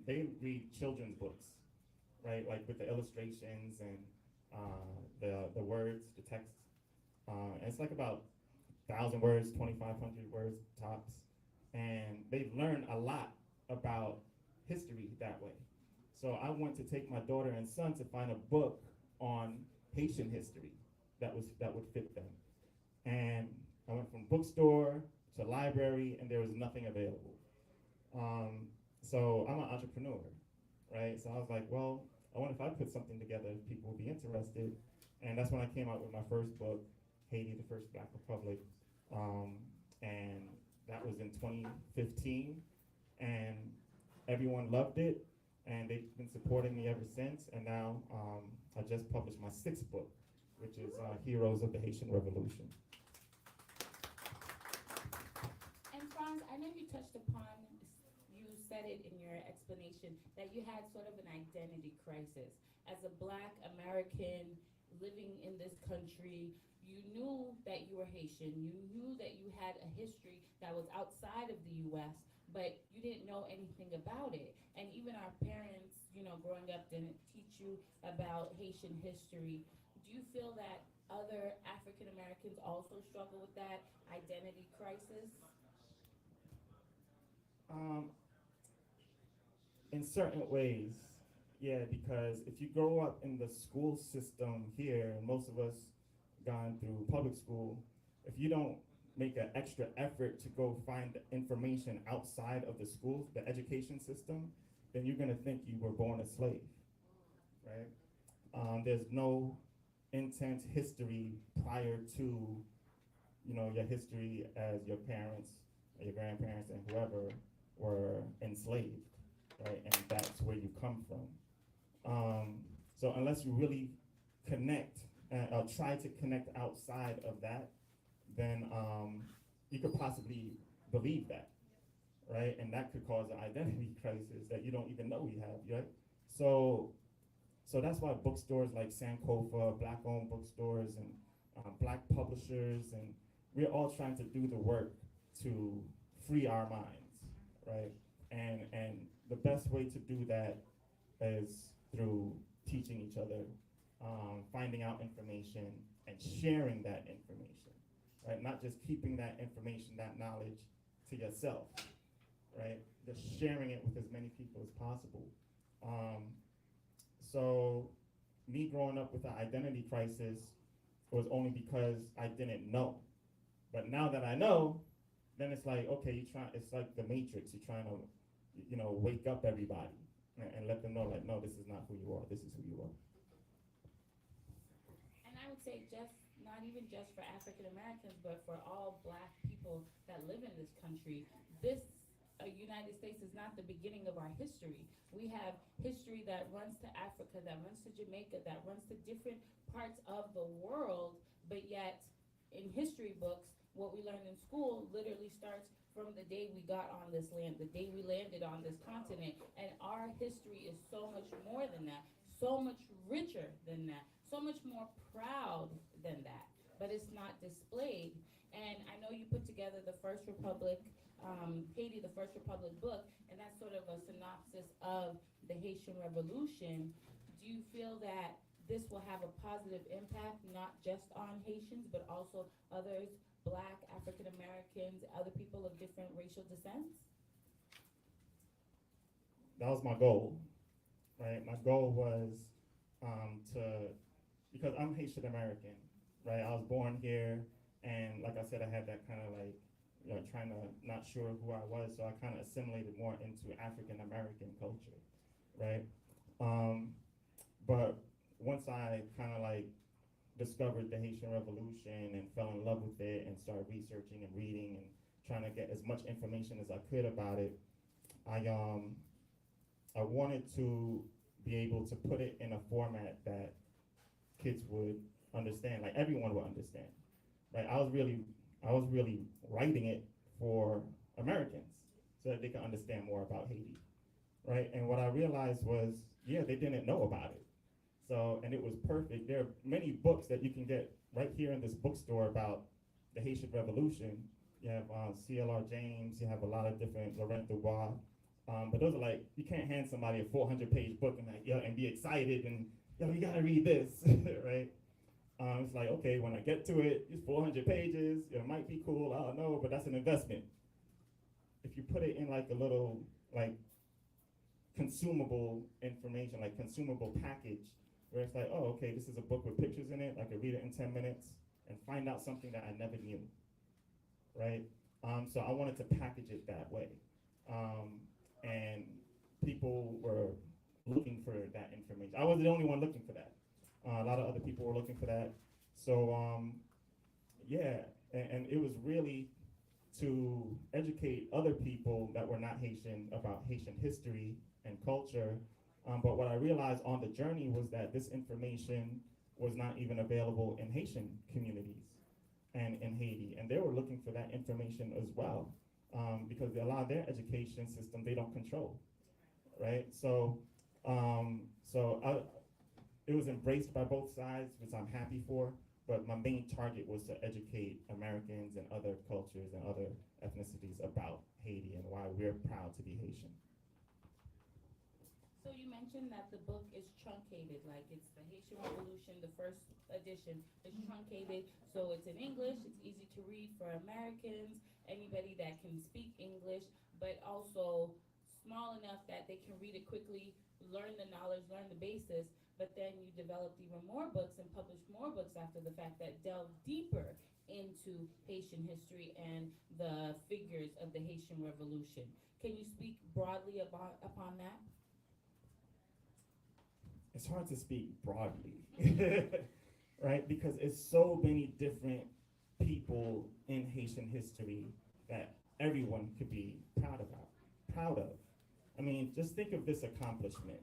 they read children's books, right? Like with the illustrations and the words, the text. And it's like about 1,000 words, 2,500 words tops, and they learn a lot about history that way. So I went to take my daughter and son to find a book on Haitian history that would fit them. And I went from bookstore to library, and there was nothing available. Um, so I'm an entrepreneur, right? So I was like, well, I wonder if I put something together, if people would be interested. And that's when I came out with my first book, Haiti, the First Black Republic. Um, and that was in 2015. And everyone loved it. And they've been supporting me ever since. And now I just published my sixth book, which is Heroes of the Haitian Revolution. And Franz, I know you touched upon, you said it in your explanation, that you had sort of an identity crisis. As a Black American living in this country, you knew that you were Haitian, you knew that you had a history that was outside of the US, but you didn't know anything about it. And even our parents, growing up didn't teach you about Haitian history. Do you feel that other African Americans also struggle with that identity crisis? Um, in certain ways, yeah, because if you grow up in the school system here, and most of us gone through public school, if you don't make an extra effort to go find the information outside of the schools, the education system, then you're gonna think you were born a slave, right? There's no intense history prior to, your history as your parents, or your grandparents, and whoever were enslaved, right? And that's where you come from. So unless you really connect, try to connect outside of that, then you could possibly believe that, right? And that could cause an identity crisis that you don't even know you have, right? So that's why bookstores like Sankofa, Black-owned bookstores, and Black publishers, and we're all trying to do the work to free our minds, right? And the best way to do that is through teaching each other, finding out information, and sharing that information, right? Not just keeping that information, that knowledge to yourself, right? Just sharing it with as many people as possible. So me growing up with an identity crisis was only because I didn't know. But now that I know, then it's like, okay, it's like the Matrix. You're trying to, wake up everybody and let them know, like, no, this is not who you are. This is who you are. And I would say not even just for African Americans, but for all Black people that live in this country, this United States is not the beginning of our history. We have history that runs to Africa, that runs to Jamaica, that runs to different parts of the world, but yet in history books, what we learn in school literally starts from the day we got on this land, the day we landed on this continent. And our history is so much more than that, so much richer than that, so much more proud than that. But it's not displayed. And I know you put together the First Republic, Haiti, the First Republic book, and that's sort of a synopsis of the Haitian Revolution. Do you feel that this will have a positive impact, not just on Haitians, but also others, Black, African Americans, other people of different racial descents? That was my goal, right? My goal was because I'm Haitian American, right? I was born here, and like I said, I had that kind of like, trying to not sure who I was, so I kind of assimilated more into African American culture, right? But once I kind of like discovered the Haitian Revolution and fell in love with it and started researching and reading and trying to get as much information as I could about it, I wanted to be able to put it in a format that kids would understand, like everyone would understand, right? I was really writing it for Americans so that they could understand more about Haiti, right? And what I realized was, yeah, they didn't know about it. So, and it was perfect. There are many books that you can get right here in this bookstore about the Haitian Revolution. You have C.L.R. James, you have a lot of different, Laurent Dubois, But those are like, you can't hand somebody a 400-page book and like, yo, and be excited and, yo, you gotta read this, right? It's like, okay, when I get to it, it's 400 pages, it might be cool, I don't know, but that's an investment. If you put it in like a little, like, consumable information, like consumable package, where it's like, oh, okay, this is a book with pictures in it, I could read it in 10 minutes and find out something that I never knew, right? So I wanted to package it that way. And people were looking for that information. I wasn't the only one looking for that. A lot of other people were looking for that. So yeah, and it was really to educate other people that were not Haitian about Haitian history and culture. But what I realized on the journey was that this information was not even available in Haitian communities and in Haiti. And they were looking for that information as well, because a lot of their education system they don't control, right? So, it was embraced by both sides, which I'm happy for. But my main target was to educate Americans and other cultures and other ethnicities about Haiti and why we're proud to be Haitian. So you mentioned that the book is truncated, like it's the Haitian Revolution, the first edition is truncated, so it's in English, it's easy to read for Americans, anybody that can speak English, but also small enough that they can read it quickly, learn the knowledge, learn the basis, but then you developed even more books and published more books after the fact that delve deeper into Haitian history and the figures of the Haitian Revolution. Can you speak broadly upon that? It's hard to speak broadly, right? Because it's so many different people in Haitian history that everyone could be proud of. I mean, just think of this accomplishment.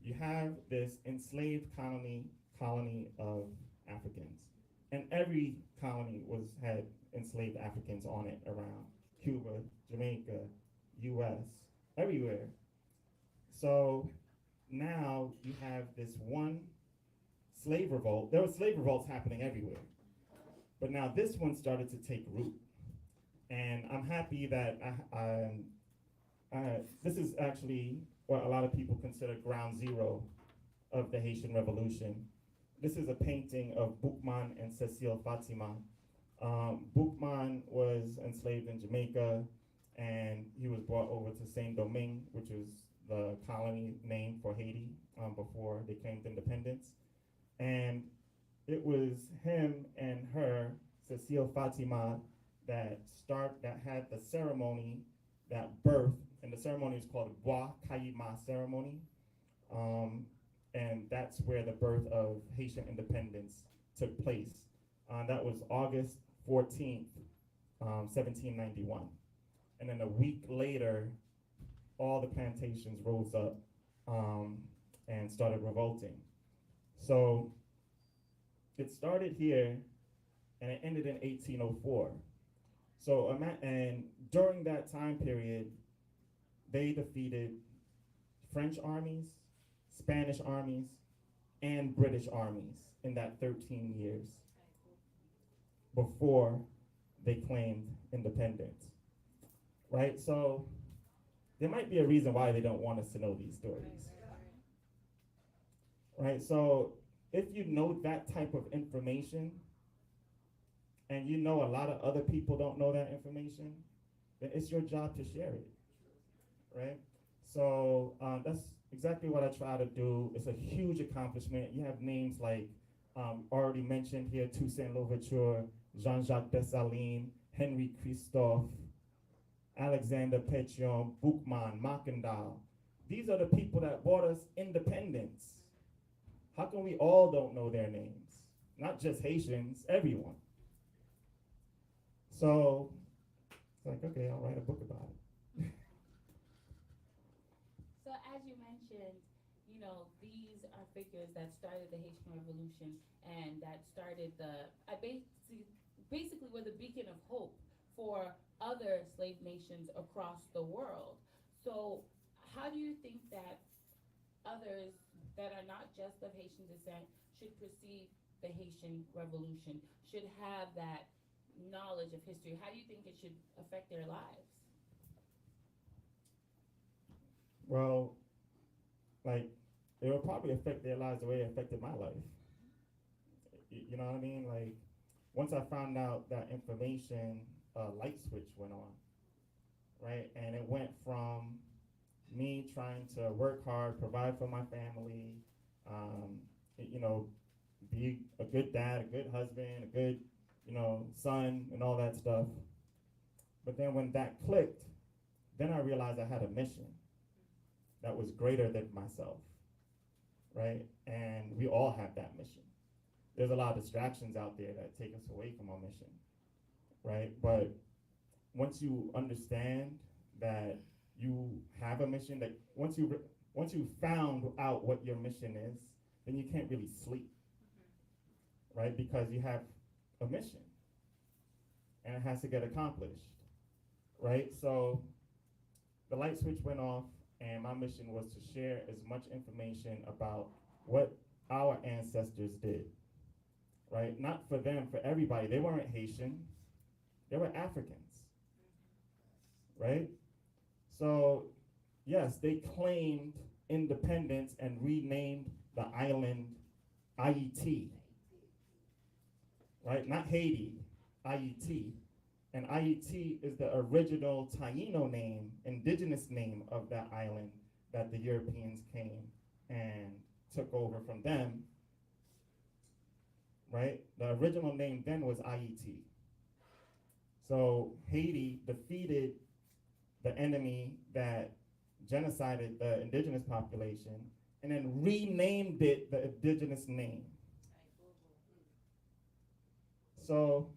You have this enslaved colony of Africans, and every colony had enslaved Africans on it around Cuba, Jamaica, U.S., everywhere. So now you have this one slave revolt. There were slave revolts happening everywhere, but now this one started to take root, and I'm happy that this is actually what a lot of people consider ground zero of the Haitian Revolution. This is a painting of Boukman and Cecile Fatima. Boukman was enslaved in Jamaica, and he was brought over to Saint-Domingue, which was the colony name for Haiti before they claimed independence. And it was him and her, Cecile Fatima, that had the ceremony that birthed, and the ceremony is called the Bois Caïma ceremony. And that's where the birth of Haitian independence took place. That was August 14th, 1791. And then a week later, all the plantations rose up and started revolting. So it started here and it ended in 1804. So, and during that time period, they defeated French armies, Spanish armies, and British armies in that 13 years before they claimed independence, right? So there might be a reason why they don't want us to know these stories, right? So if you know that type of information, and you know a lot of other people don't know that information, then it's your job to share it, right? So that's exactly what I try to do. It's a huge accomplishment. You have names like, already mentioned here, Toussaint Louverture, Jean-Jacques Dessalines, Henry Christophe, Alexander Pétion, Boukman, Mackendal. These are the people that brought us independence. How come we all don't know their names? Not just Haitians, everyone. So it's like, okay, I'll write a book about it. So as you mentioned, you know, these are figures that started the Haitian Revolution and that started basically were the beacon of hope for other slave nations across the world. So how do you think that others that are not just of Haitian descent should perceive the Haitian Revolution, should have that knowledge of history? How do you think it should affect their lives? Well, like, it will probably affect their lives the way it affected my life. You know what I mean? Like, once I found out that information, a light switch went on, right? And it went from me trying to work hard, provide for my family, um, you know, be a good dad, a good husband, a good, son, and all that stuff. But then when that clicked, then I realized I had a mission that was greater than myself, right? And we all have that mission. There's a lot of distractions out there that take us away from our mission, right? But once you understand that you have a mission, that once you found out what your mission is, then you can't really sleep, right? Because you have a mission and it has to get accomplished, right? So the light switch went off, and my mission was to share as much information about what our ancestors did, right? Not for them, for everybody. They weren't Haitian, they were Africans, right? So, yes, they claimed independence and renamed the island Haiti, right? Not Haiti, Haiti. And Haiti is the original Taino name, indigenous name of that island that the Europeans came and took over from them, right? The original name then was Haiti. So Haiti defeated the enemy that genocided the indigenous population and then renamed it the indigenous name. So,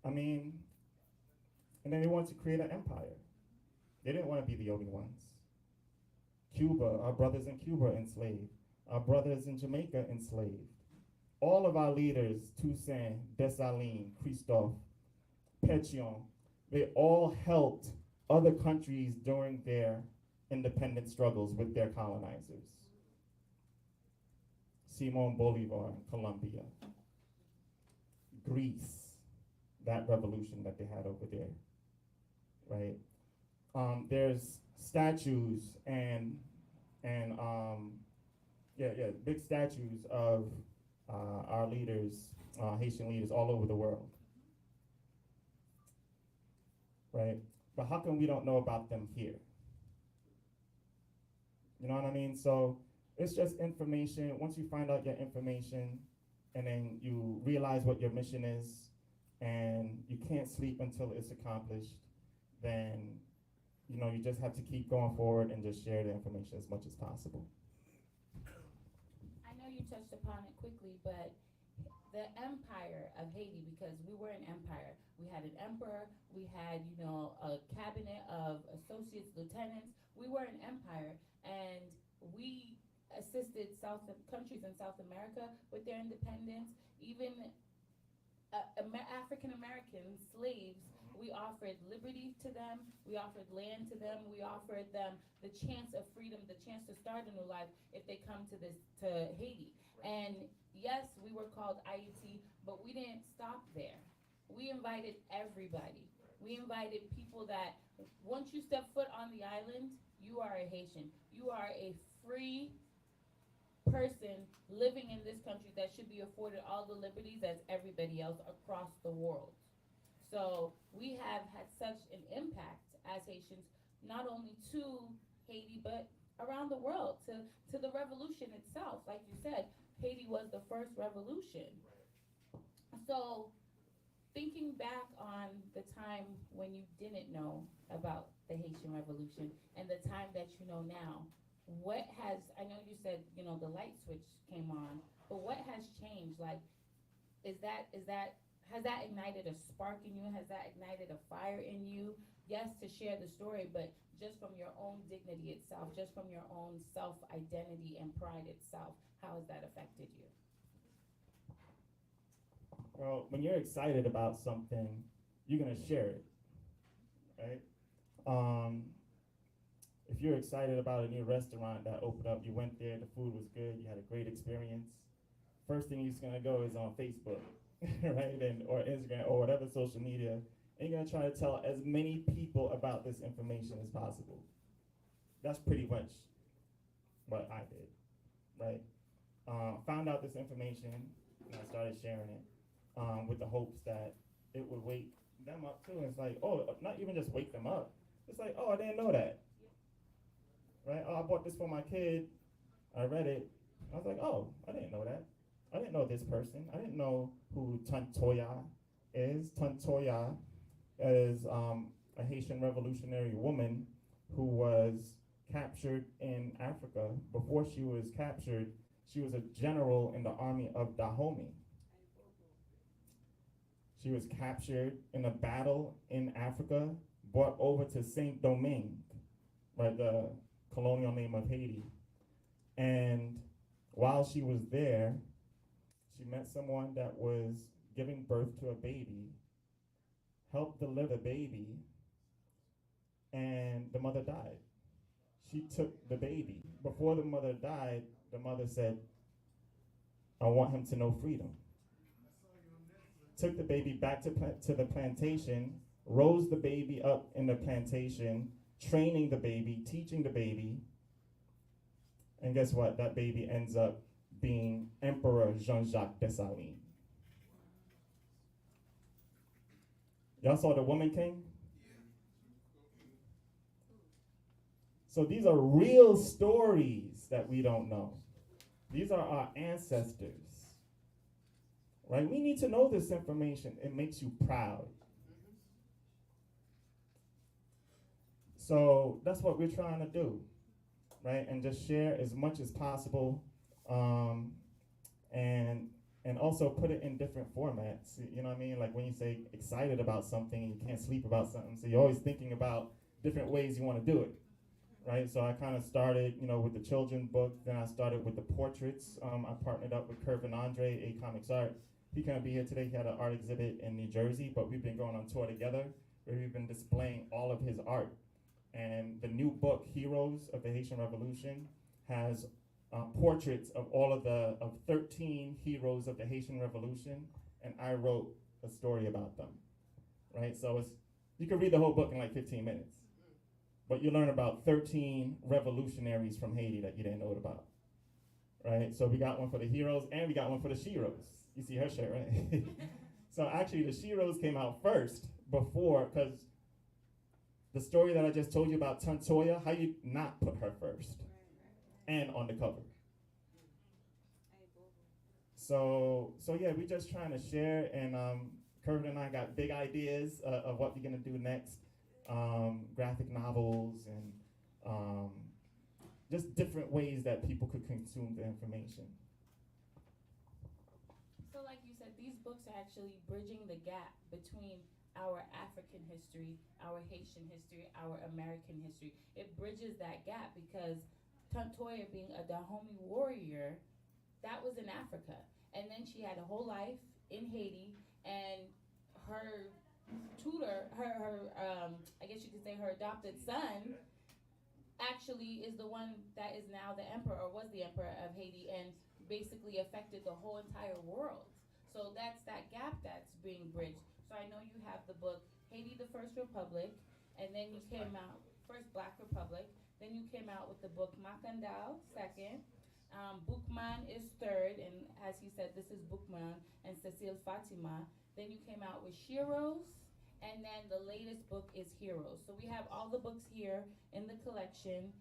I mean, and then they wanted to create an empire. They didn't want to be the only ones. Cuba, our brothers in Cuba enslaved. Our brothers in Jamaica enslaved. All of our leaders, Toussaint, Dessalines, Christophe, Pétion, they all helped other countries during their independent struggles with their colonizers. Simon Bolivar in Colombia. Greece, that revolution that they had over there, right? There's statues and big statues of our leaders, Haitian leaders all over the world, right? But how come we don't know about them here? You know what I mean? So it's just information. Once you find out your information and then you realize what your mission is and you can't sleep until it's accomplished, then you just have to keep going forward and just share the information as much as possible. I know you touched upon it quickly, but the empire of Haiti, because we were an empire. We had an emperor, we had, a cabinet of associates, lieutenants. We were an empire, and we assisted countries in South America with their independence. Even African American slaves, we offered liberty to them, we offered land to them, we offered them the chance of freedom, the chance to start a new life if they come to Haiti. And yes, we were called Haiti, but we didn't stop there. We invited everybody. We invited people that once you step foot on the island, you are a Haitian. You are a free person living in this country that should be afforded all the liberties as everybody else across the world. So we have had such an impact as Haitians, not only to Haiti, but around the world, to the revolution itself. Like you said, Haiti was the first revolution. So thinking back on the time when you didn't know about the Haitian Revolution and the time that you know now, I know you said, the light switch came on, but what has changed? Like, has that ignited a spark in you? Has that ignited a fire in you? Yes, to share the story, but just from your own dignity itself, just from your own self-identity and pride itself, how has that affected you? Well, when you're excited about something, you're gonna share it, right? If you're excited about a new restaurant that opened up, you went there, the food was good, you had a great experience. First thing you're just gonna go is on Facebook, right, or Instagram or whatever social media, and you're gonna try to tell as many people about this information as possible. that's pretty much what I did, right? Found out this information and I started sharing it with the hopes that it would wake them up too. It's like, oh, not even just wake them up. It's like, oh, I didn't know that, right? Oh, I bought this for my kid. I read it. I was like, oh, I didn't know that. I didn't know this person. I didn't know who Tantoya is. Tantoya is a Haitian revolutionary woman who was captured in Africa. Before she was captured, she was a general in the army of Dahomey. She was captured in a battle in Africa, brought over to Saint Domingue, right, the colonial name of Haiti. And while she was there, she met someone that was giving birth to a baby, helped deliver the baby, and the mother died. She took the baby. Before the mother died, the mother said, I want him to know freedom. Took the baby back to the plantation, rose the baby up in the plantation, training the baby, teaching the baby, and guess what? That baby ends up being Emperor Jean-Jacques Dessalines. Y'all saw The Woman King? So these are real stories that we don't know. These are our ancestors. Right? We need to know this information. It makes you proud. So that's what we're trying to do, right? And just share as much as possible, and also put it in different formats. You know what I mean? Like when you say excited about something and you can't sleep about something, so you're always thinking about different ways you want to do it, right? So I kind of started, with the children's book. Then I started with the portraits. I partnered up with Kervin Andre, A Comics Art. He couldn't be here today. He had an art exhibit in New Jersey, but we've been going on tour together where we've been displaying all of his art. And the new book, Heroes of the Haitian Revolution, has portraits of 13 heroes of the Haitian Revolution, and I wrote a story about them, right? So you can read the whole book in like 15 minutes, but you learn about 13 revolutionaries from Haiti that you didn't know about, right? So we got one for the heroes, and we got one for the sheroes. You see her shirt, right? So actually the sheroes came out first because the story that I just told you about Tantoya, how you not put her first and on the cover. So yeah, we're just trying to share, and Kervin and I got big ideas of what we're gonna do next. Graphic novels and just different ways that people could consume the information. So like you said, these books are actually bridging the gap between our African history, our Haitian history, our American history. It bridges that gap because Tantoya being a Dahomey warrior, that was in Africa. And then she had a whole life in Haiti, and her tutor, I guess you could say her adopted son, actually is the one that is now the emperor, or was the emperor of Haiti, and basically affected the whole entire world. So that's that gap that's being bridged. So I know you have the book Haiti, the First Republic, and then you came out, First Black Republic, then you came out with the book Makandao, second, Boukman is third, and as he said, this is Boukman and Cecile Fatima. Then you came out with Shiros, and then the latest book is Heroes. So we have all the books here in the collection.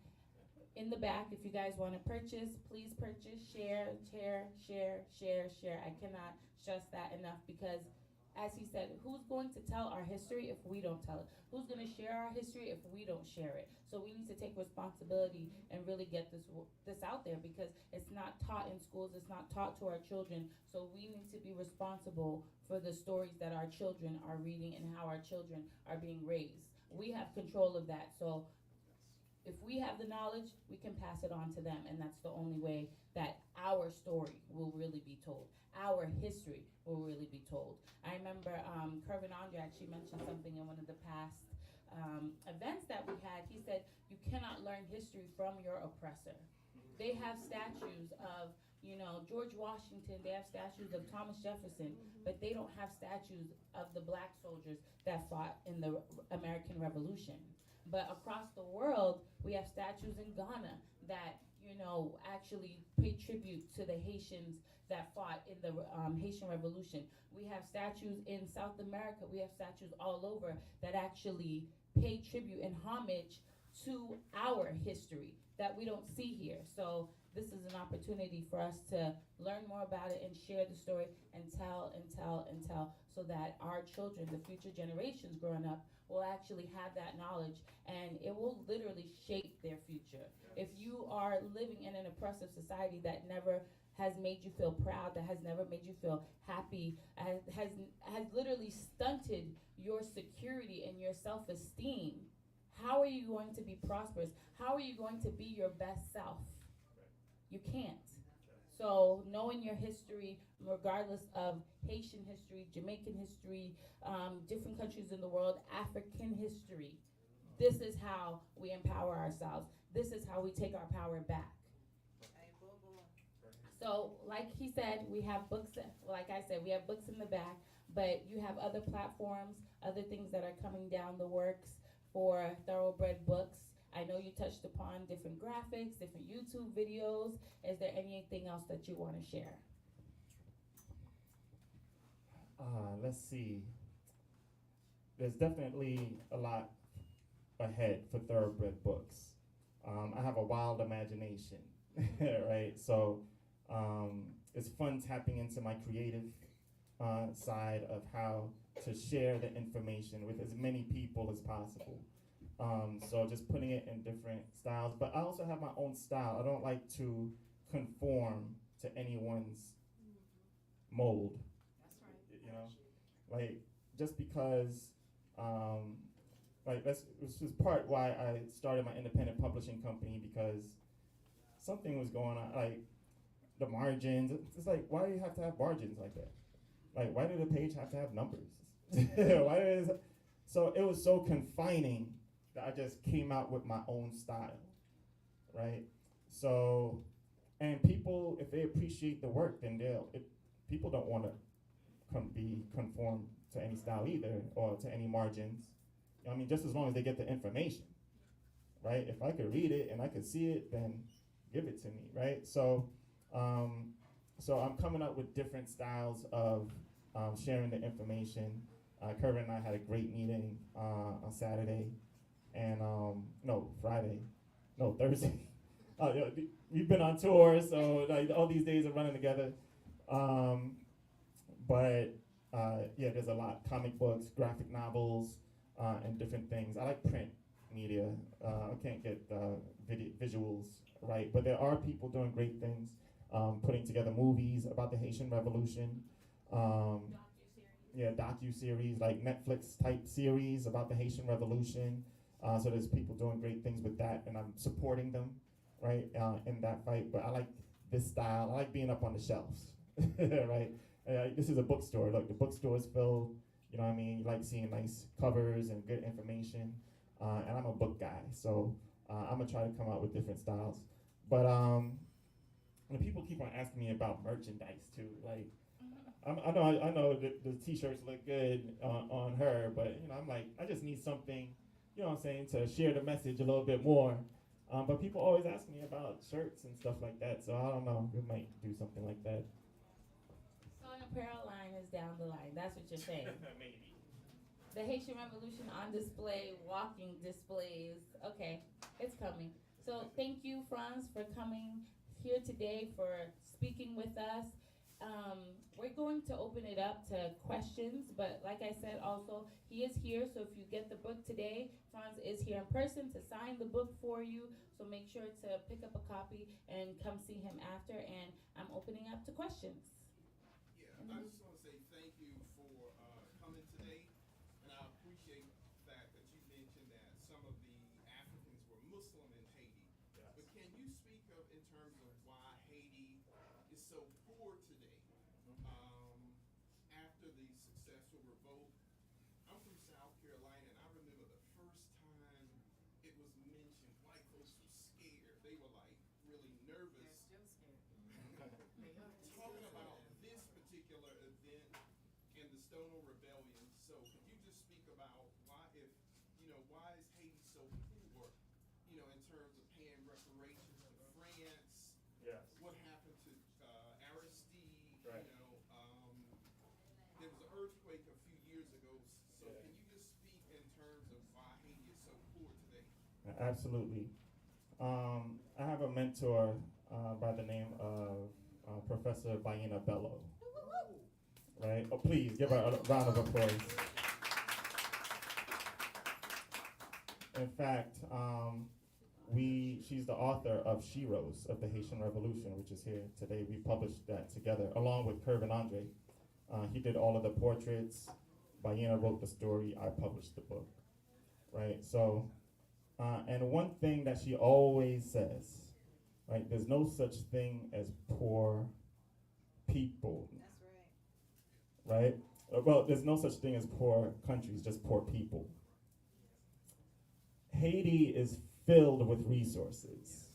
In the back, if you guys want to purchase, please purchase, share. I cannot stress that enough because, as he said, who's going to tell our history if we don't tell it? Who's going to share our history if we don't share it? So we need to take responsibility and really get this out there because it's not taught in schools, it's not taught to our children. So we need to be responsible for the stories that our children are reading and how our children are being raised. We have control of that. So if we have the knowledge, we can pass it on to them, and that's the only way that our story will really be told. Our history will really be told. I remember Kervin Andre actually mentioned something in one of the past events that we had. He said, you cannot learn history from your oppressor. They have statues of, George Washington, they have statues of Thomas Jefferson, but they don't have statues of the black soldiers that fought in the American Revolution. But across the world, we have statues in Ghana that, you know, actually pay tribute to the Haitians that fought in the Haitian Revolution. We have statues in South America. We have statues all over that actually pay tribute and homage to our history that we don't see here. So this is an opportunity for us to learn more about it and share the story and tell and tell and tell so that our children, the future generations growing up, will actually have that knowledge and it will literally shape their future. If you are living in an oppressive society that never has made you feel proud, that has never made you feel happy, has literally stunted your security and your self-esteem, how are you going to be prosperous? How are you going to be your best self? You can't. So knowing your history, regardless of Haitian history, Jamaican history, different countries in the world, African history, this is how we empower ourselves. This is how we take our power back. So, like he said, we have books. Like I said, we have books in the back, but you have other platforms, other things that are coming down the works for Thoroughbred Books. I know you touched upon different graphics, different YouTube videos. Is there anything else that you want to share? Let's see. There's definitely a lot ahead for Thoroughbred Books. I have a wild imagination, right? So it's fun tapping into my creative side of how to share the information with as many people as possible. So just putting it in different styles, but I also have my own style. I don't like to conform to anyone's mold. You know, like just because, this is part why I started my independent publishing company because something was going on, like the margins. It's like, why do you have to have margins like that? Like, why did the page have to have numbers? So it was so confining that I just came out with my own style, right? So, and people, if they appreciate the work, then people don't want to conform to any style either, or to any margins. I mean, just as long as they get the information, right? If I could read it and I could see it, then give it to me, right? So I'm coming up with different styles of sharing the information. Kervin and I had a great meeting on Saturday, and Thursday. We've been on tour, so like all these days are running together. There's a lot: comic books, graphic novels, and different things. I like print media. I can't get visuals right, but there are people doing great things, putting together movies about the Haitian Revolution. Docu-series, like Netflix type series about the Haitian Revolution. So there's people doing great things with that, and I'm supporting them, right, in that fight. But I like this style. I like being up on the shelves, right? This is a bookstore. Look, the bookstore is filled. You know what I mean? You like seeing nice covers and good information. And I'm a book guy, so I'm gonna try to come out with different styles. But people keep on asking me about merchandise too. Like, I know the t-shirts look good on her, but I'm like, I just need something, what I'm saying, to share the message a little bit more. But people always ask me about shirts and stuff like that, so I don't know, we might do something like that. So an apparel line is down the line. That's what you're saying. Maybe. The Haitian Revolution on display, walking displays. Okay, it's coming. So thank you, Franz, for coming here today, for speaking with us. We're going to open it up to questions, but like I said, also, he is here, so if you get the book today, Franz is here in person to sign the book for you, so make sure to pick up a copy and come see him after, and I'm opening up to questions. Yeah, I just want to say thank you for coming today, and I appreciate the fact that you mentioned that some of the Africans were Muslim in Haiti. Yes. But can you speak of, in terms of why Haiti is so poor today? After the successful revolt, I'm from South Carolina, and I remember the first time it was mentioned, white folks were scared. They were like really nervous. They're still scared. Talking about this particular event and the Stonewall Rebellion. So could you just speak about why is Haiti so poor, you know, in terms of paying reparations to France. Yes. What happened to Aristide? Right. You know, there was an earthquake a few years ago. So Yeah. can you just speak in terms of why Haiti is so poor today? Absolutely. I have a mentor by the name of Professor Baina Bello. Right? Oh, please give her a round of applause. In fact, she's the author of She Rose of the Haitian Revolution, which is here today. We published that together along with Kervin Andre. He did all of the portraits. Baina wrote the story. I published the book. Right? So, and one thing that she always says, right? There's no such thing as poor people. That's right. Right? Well, there's no such thing as poor countries, just poor people. Haiti is filled with resources.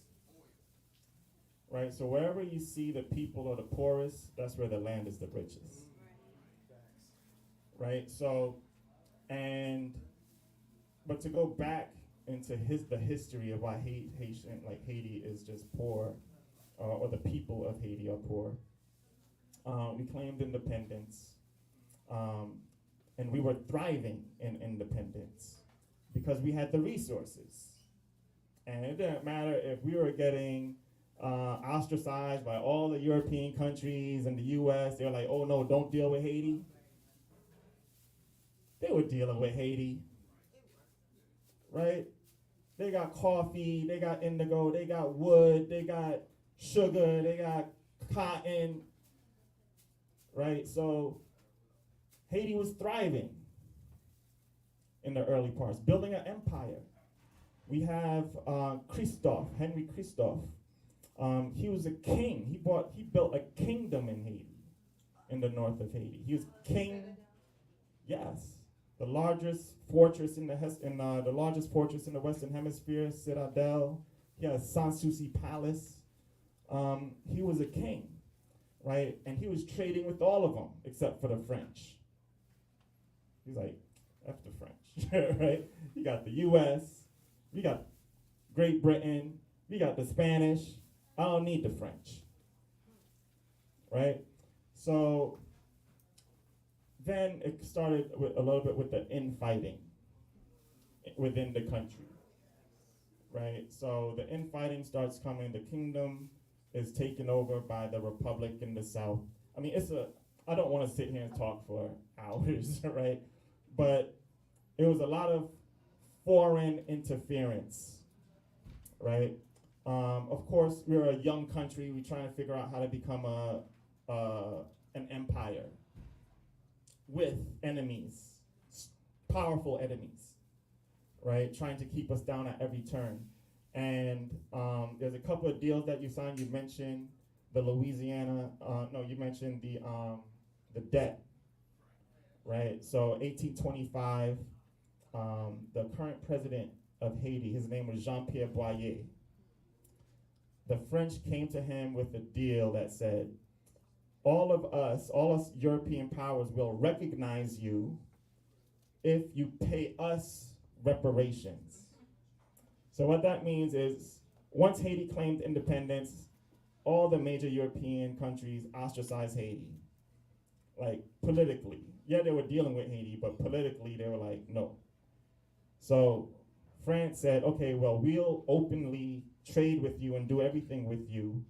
Right? So wherever you see the people are the poorest, that's where the land is the richest. Right? So, but to go back into the history of why Haiti is just poor, or the people of Haiti are poor. We claimed independence, and we were thriving in independence because we had the resources. And it didn't matter if we were getting ostracized by all the European countries and the US. They were like, oh no, don't deal with Haiti. They were dealing with Haiti, right? They got coffee, they got indigo, they got wood, they got sugar, they got cotton, right? So Haiti was thriving in the early parts, building an empire. We have Henry Christophe. He was a king. He built a kingdom in Haiti, in the north of Haiti. He was king. Yes, the largest fortress in the largest fortress in the Western Hemisphere, Citadel. He had a Sanssouci Palace. He was a king, right? And he was trading with all of them except for the French. He's like, F the French, right? You got the U.S., we got Great Britain, we got the Spanish. I don't need the French, right? So then it started with a little bit with the infighting within the country, right? So the infighting starts coming. The kingdom is taken over by the republic in the south. I mean, I don't want to sit here and talk for hours, right? But it was a lot of foreign interference, right? Of course, we're a young country. We're trying to figure out how to become an empire with enemies, powerful enemies, right? Trying to keep us down at every turn. And there's a couple of deals that you signed. You mentioned the you mentioned the debt, right? So 1825, the current president of Haiti, his name was Jean-Pierre Boyer. The French came to him with a deal that said, all us European powers will recognize you if you pay us reparations. So what that means is, once Haiti claimed independence, all the major European countries ostracized Haiti. Like, politically. Yeah, they were dealing with Haiti, but politically they were like, no. So France said, okay, well, we'll openly trade with you and do everything with you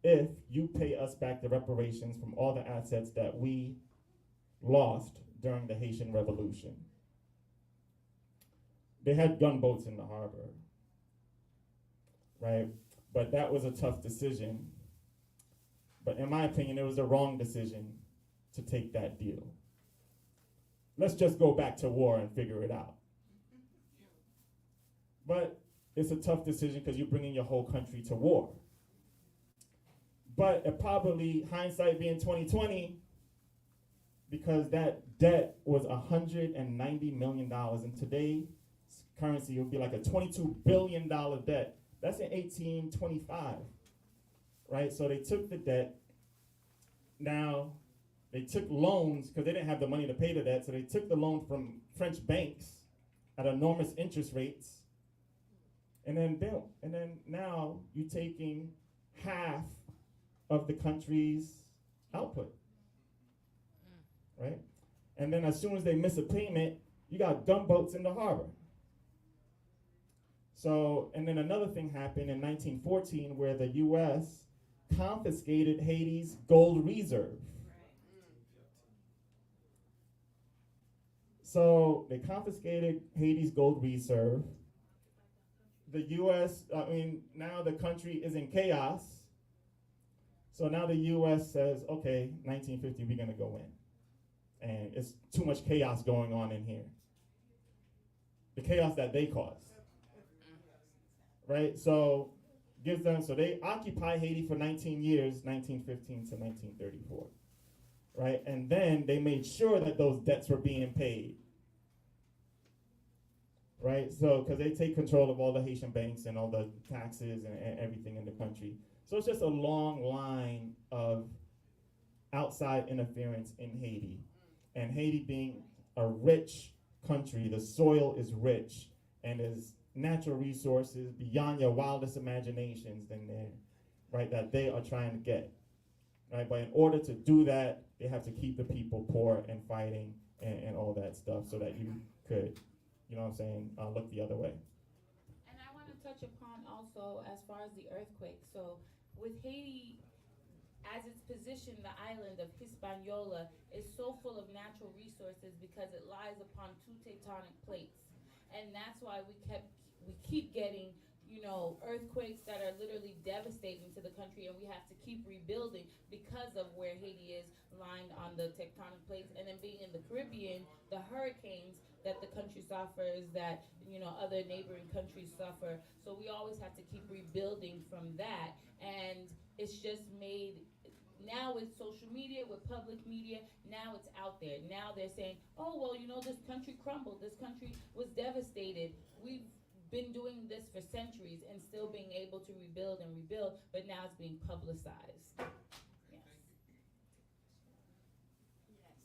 if you pay us back the reparations from all the assets that we lost during the Haitian Revolution. They had gunboats in the harbor, right? But that was a tough decision. But in my opinion, it was the wrong decision to take that deal. Let's just go back to war and figure it out. But it's a tough decision because you're bringing your whole country to war. But it probably, hindsight being 2020, because that debt was $190 million. In today's currency, it would be like a $22 billion debt. That's in 1825, right? So they took the debt. Now, they took loans because they didn't have the money to pay the debt. So they took the loan from French banks at enormous interest rates, And then now you're taking half of the country's output, right? And then as soon as they miss a payment, you got gunboats in the harbor. So, and then another thing happened in 1914 where the U.S. confiscated Haiti's gold reserve. So they confiscated Haiti's gold reserve. The U.S., now the country is in chaos. So now the U.S. says, okay, 1950, we're going to go in. And it's too much chaos going on in here. The chaos that they caused. Right? So gives them, so they occupy Haiti for 19 years, 1915 to 1934. Right? And then they made sure that those debts were being paid. Right? So, because they take control of all the Haitian banks and all the taxes and everything in the country. So it's just a long line of outside interference in Haiti. And Haiti being a rich country, the soil is rich and there's natural resources beyond your wildest imaginations in there, right, that they are trying to get. Right? But in order to do that, they have to keep the people poor and fighting and all that stuff so that you could, you know what I'm saying, look the other way. And I want to touch upon also as far as the earthquake. So with Haiti, as it's positioned, the island of Hispaniola is so full of natural resources because it lies upon two tectonic plates. And that's why we keep getting, earthquakes that are literally devastating to the country, and we have to keep rebuilding because of where Haiti is lying on the tectonic plates. And then being in the Caribbean, the hurricanes that the country suffers, that other neighboring countries suffer. So we always have to keep rebuilding from that. And it's just made, now with social media, with public media, now it's out there. Now they're saying, oh, well, this country crumbled. This country was devastated. We've been doing this for centuries and still being able to rebuild and rebuild, but now it's being publicized. Yes. Yes.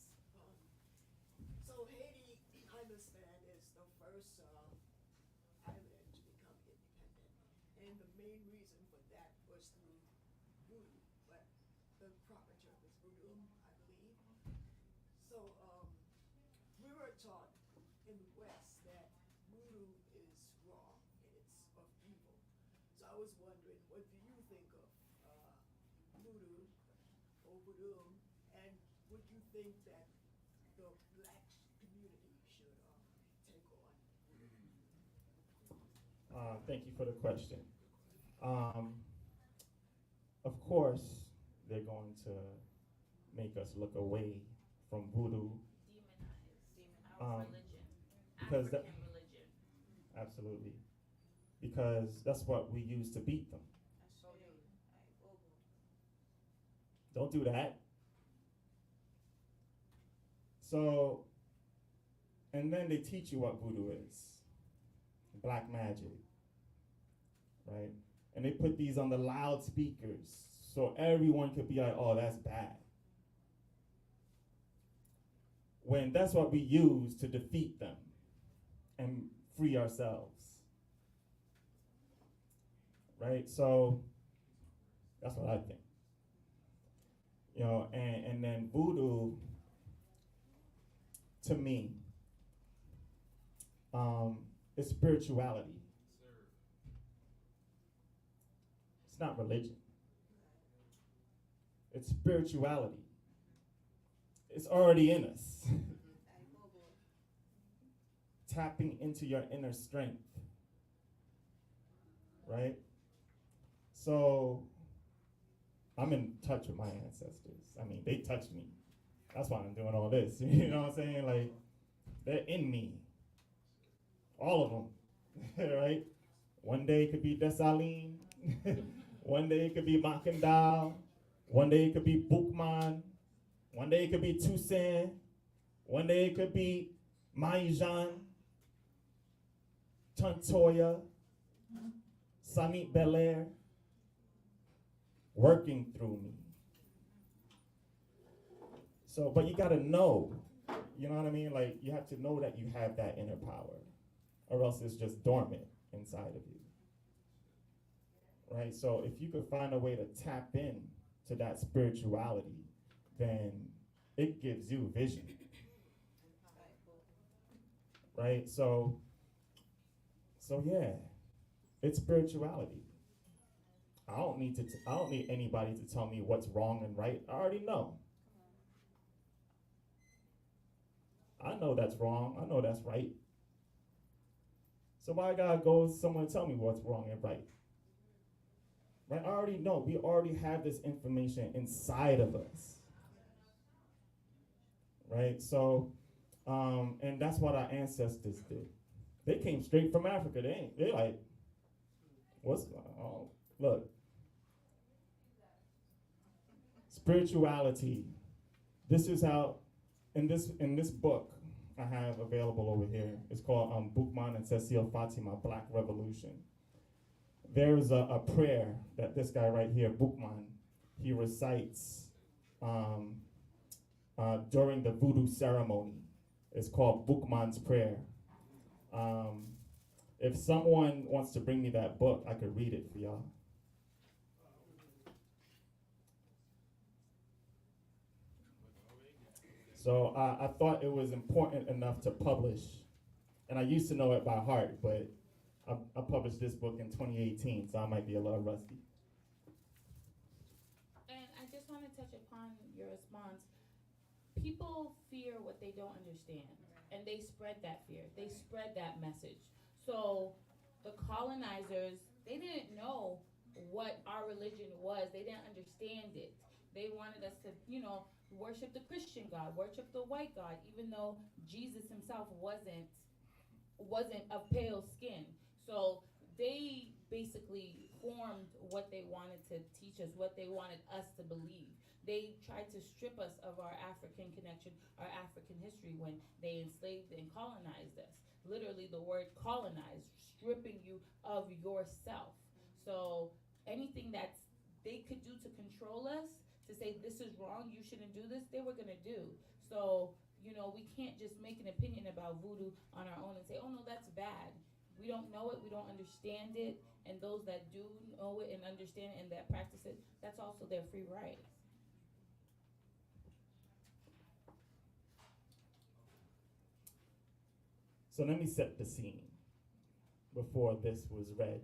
So Haiti, I understand, is the first island to become independent, and the main reason for that was through voodoo, but the proper term is voodoo, I believe. So we were taught in the West that voodoo is wrong and it's of evil. So I was wondering, what do you think of voodoo or voodoo, and would you think that the black community should take on voodoo? Thank you for the question. Of course, they're going to make us look away from voodoo. Demonize our religion, because that- African religion. Absolutely. Because that's what we use to beat them. Don't do that. So, and then they teach you what voodoo is. Black magic. Right? And they put these on the loudspeakers so everyone could be like, oh, that's bad. When that's what we use to defeat them and free ourselves. Right? So that's what I think. And then voodoo, to me, is spirituality. It's not religion. It's spirituality. It's already in us. Tapping into your inner strength. Right? So, I'm in touch with my ancestors. I mean, they touched me. That's why I'm doing all this. You know what I'm saying? Like, they're in me. All of them. Right? One day it could be Dessalines. One day it could be Makandal. One day it could be Boukman. One day it could be Toussaint. One day it could be Maijan, Tantoya, Sanit Belair, working through me. So, but you gotta know, you know what I mean? Like, you have to know that you have that inner power, or else it's just dormant inside of you. right? So if you could find a way to tap in to that spirituality, then it gives you vision, right? So yeah, it's spirituality. I don't need anybody to tell me what's wrong and right. I already know. I know that's wrong. I know that's right. So why I gotta go someone tell me what's wrong and right? Right? I already know. We already have this information inside of us. Right? So, and that's what our ancestors did. They came straight from Africa. They like, what's oh, look. Spirituality. This is how in this book I have available over here. It's called Boukman and Cecile Fatima, Black Revolution. There's a prayer that this guy right here, Boukman, he recites during the voodoo ceremony. It's called Boukman's Prayer. If someone wants to bring me that book, I could read it for y'all. So I thought it was important enough to publish, and I used to know it by heart, but I published this book in 2018, so I might be a little rusty. And I just want to touch upon your response. People fear what they don't understand, and they spread that fear. They spread that message. So the colonizers, they didn't know what our religion was. They didn't understand it. They wanted us to, worship the Christian God, worship the white God, even though Jesus himself wasn't of pale skin. So they basically formed what they wanted to teach us, what they wanted us to believe. They tried to strip us of our African connection, our African history when they enslaved and colonized us. Literally the word colonize, stripping you of yourself. So anything that they could do to control us, to say this is wrong, you shouldn't do this, they were gonna do. So, we can't just make an opinion about voodoo on our own and say, oh no, that's bad. We don't know it, we don't understand it, and those that do know it and understand it and that practice it, that's also their free right. So let me set the scene before this was read.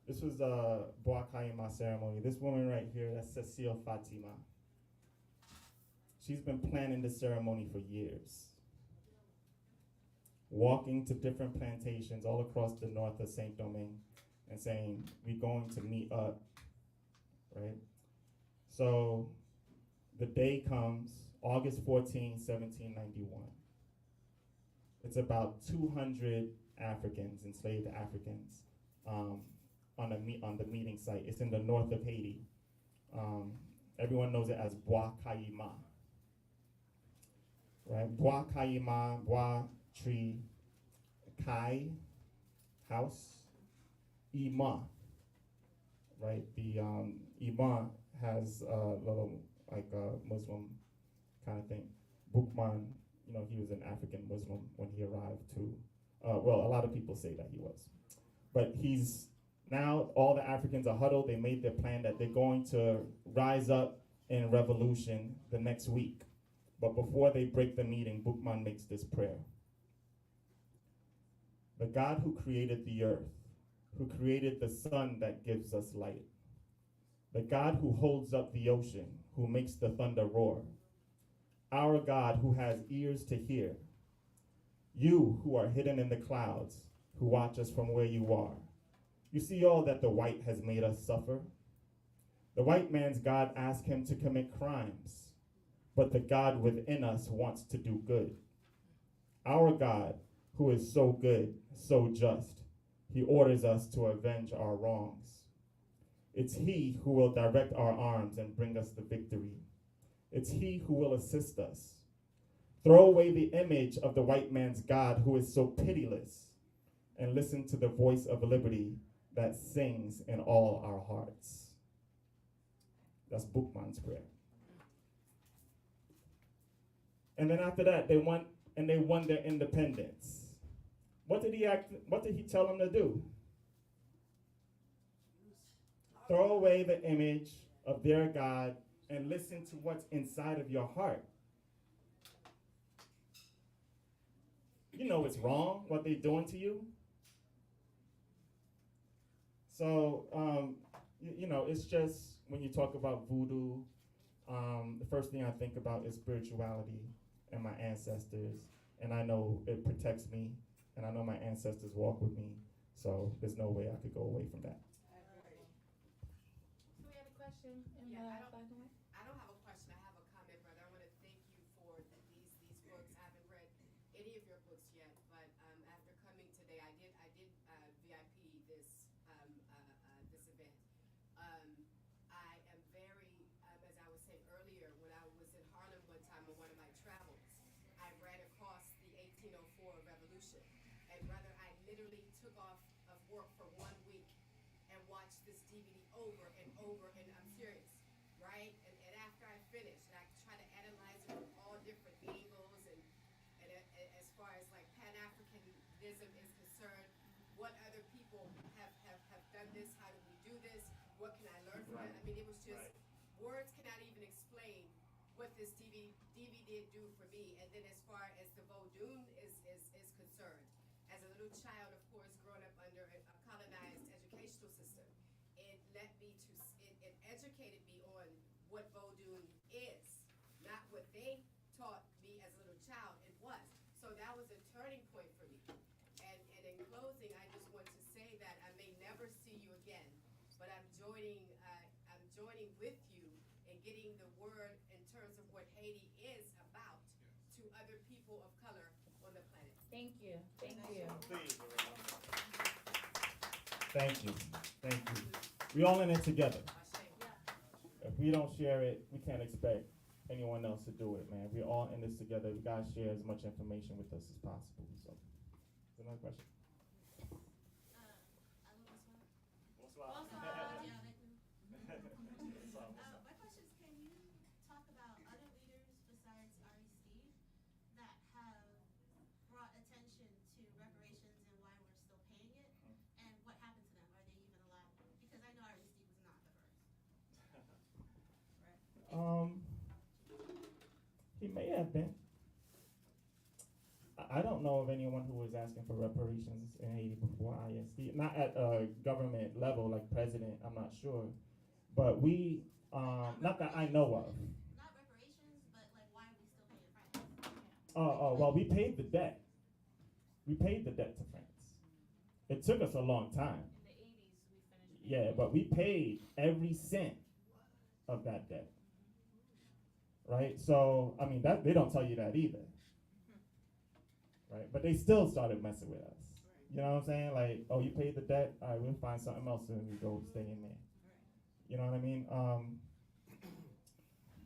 This was a Bois Kaima ceremony. This woman right here, that's Cecile Fatima. She's been planning this ceremony for years. Walking to different plantations all across the north of Saint Domingue and saying, we're going to meet up, right? So the day comes, August 14, 1791. It's about 200 Africans, enslaved Africans, on the meeting site. It's in the north of Haiti. Everyone knows it as Bois Kaima. Right? Bois Kaima, Bois tree, Kai, house, Ima. Right? The Ima has a little like a Muslim kind of thing. Boukman, he was an African Muslim when he arrived to. Well, a lot of people say that he was, but now all the Africans are huddled. They made their plan that they're going to rise up in revolution the next week. But before they break the meeting, Boukman makes this prayer. The God who created the earth, who created the sun that gives us light, the God who holds up the ocean, who makes the thunder roar, our God who has ears to hear, you who are hidden in the clouds, who watch us from where you are. You see all that the white has made us suffer? The white man's God asked him to commit crimes, but the God within us wants to do good. Our God, who is so good, so just, he orders us to avenge our wrongs. It's he who will direct our arms and bring us the victory. It's he who will assist us. Throw away the image of the white man's God who is so pitiless, and listen to the voice of liberty that sings in all our hearts. That's Boukman's prayer. And then after that, they won their independence. What did he tell them to do? Throw away the image of their God and listen to what's inside of your heart. You know it's wrong what they're doing to you. So, you know, it's just when you talk about voodoo, the first thing I think about is spirituality and my ancestors. And I know it protects me, and I know my ancestors walk with me. So there's no way I could go away from that. So we have a question in Yeah, the black and white? I don't have a question. I have a comment, brother. I want to thank you for these books. I haven't read any of your books yet, but after coming today, I did VIP this this event. I am very, as I was saying earlier, when I was in Harlem one time on one of my travels, I ran across the 1804 revolution, and brother, I literally took off of work for 1 week and watched this DVD over and over, and I'm serious, right? And after I finished, and I try to analyze it from all different angles, and as far as like Pan-Africanism is concerned, what other people have done this, how do we do this, what can I learn from it? I mean, it was just, words cannot even explain what this DVD did do for me. And then as far as the Vodun is concerned, as a little child, of course, growing up under a colonized educational system, it led me to, it educated me on what Vodun is, not what they taught me as a little child it was. So that was a turning point for me. And in closing, I just want to say that I may never see you again, but I'm joining with you in getting the word in terms of what Haiti is about to other people of color on the planet. Thank you, thank you. Please. Thank you. Thank you. We all in it together. If we don't share it, we can't expect anyone else to do it, man. We're all in this together. We gotta share as much information with us as possible. So, is there another question? My question is, can you talk about other leaders besides Aristide that have brought attention to reparations and why we're still paying it? And what happened to them? Are they even alive? Because I know Aristide was not the first. He may have been. I don't know of anyone who was asking for reparations in Haiti before ISD. Not at a government level, like president, I'm not sure. But we, not that I know of. Not reparations, but like why are we still paying France? Well, we paid the debt. We paid the debt to France. It took us a long time. In the 80s, we finished. Yeah, but we paid every cent of that debt. Right? So, I mean, that they don't tell you that either. Right? But they still started messing with us. You know what I'm saying? Like, oh, you paid the debt? All right, we'll find something else and we go stay in there. You know what I mean?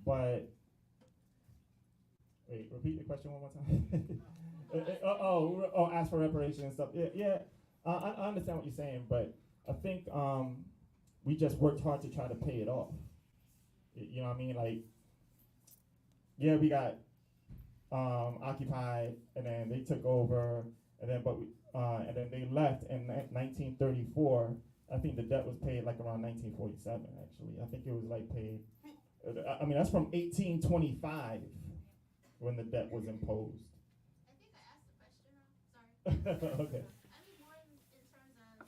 But, wait, repeat the question one more time. Ask for reparations and stuff. Yeah. I understand what you're saying, but I think we just worked hard to try to pay it off. You know what I mean? Like, yeah, we got occupied, and then they took over, and then they left in 1934. I think the debt was paid like around 1947. Actually, I think it was like paid. I mean, that's from 1825 when the debt was imposed. I think I asked the question wrong. Sorry. Okay. I mean more in terms of,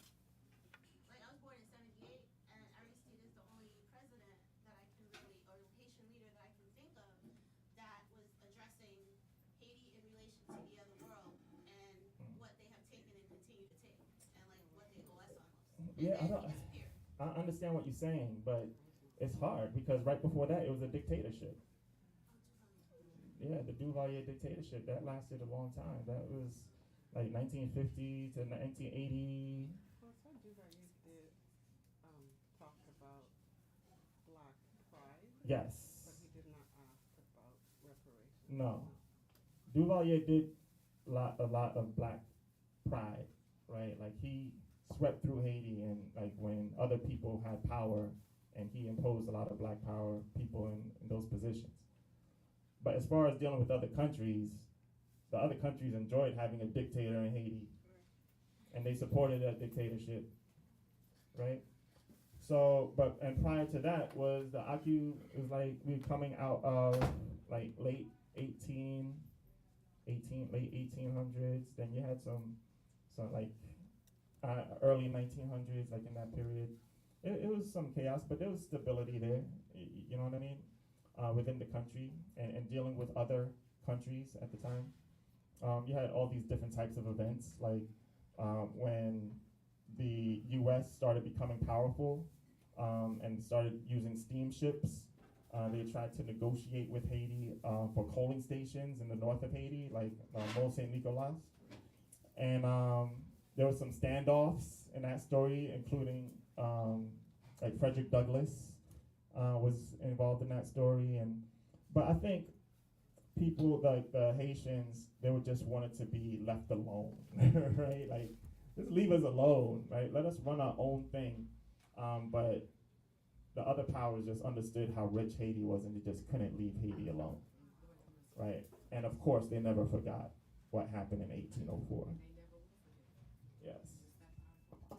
like I was born in 78, and Aristide is the only president that I can really, or Haitian leader that I can think of that was addressing Haiti in relation to the other world and what they have taken and continue to take, and like what they owe us almost. Yeah, and then he disappeared. I understand what you're saying, but it's hard because right before that it was a dictatorship. Yeah, the Duvalier dictatorship, that lasted a long time. That was like 1950 to 1980. Well, some Duvalier did talk about black pride, Yes. but he did not ask about reparations. No. Duvalier did a lot of black pride, right? Like he swept through Haiti, and like when other people had power, and he imposed a lot of black power people in those positions. But as far as dealing with other countries, the other countries enjoyed having a dictator in Haiti, and they supported that dictatorship, right? So, but and prior to that was the it was like we were coming out of like late 1800s. Then you had some like early 1900s, like in that period. It was some chaos, but there was stability there. You know what I mean? Within the country and dealing with other countries at the time. You had all these different types of events, like when the U.S. started becoming powerful and started using steamships. They tried to negotiate with Haiti for coaling stations in the north of Haiti, like Mont Saint Nicolas. And there were some standoffs in that story, including like Frederick Douglass was involved in that story. But I think people like the Haitians, they would just wanted to be left alone, right? Like, just leave us alone, right? Let us run our own thing. But the other powers just understood how rich Haiti was, and they just couldn't leave Haiti alone, right? And of course, they never forgot what happened in 1804. Yes. I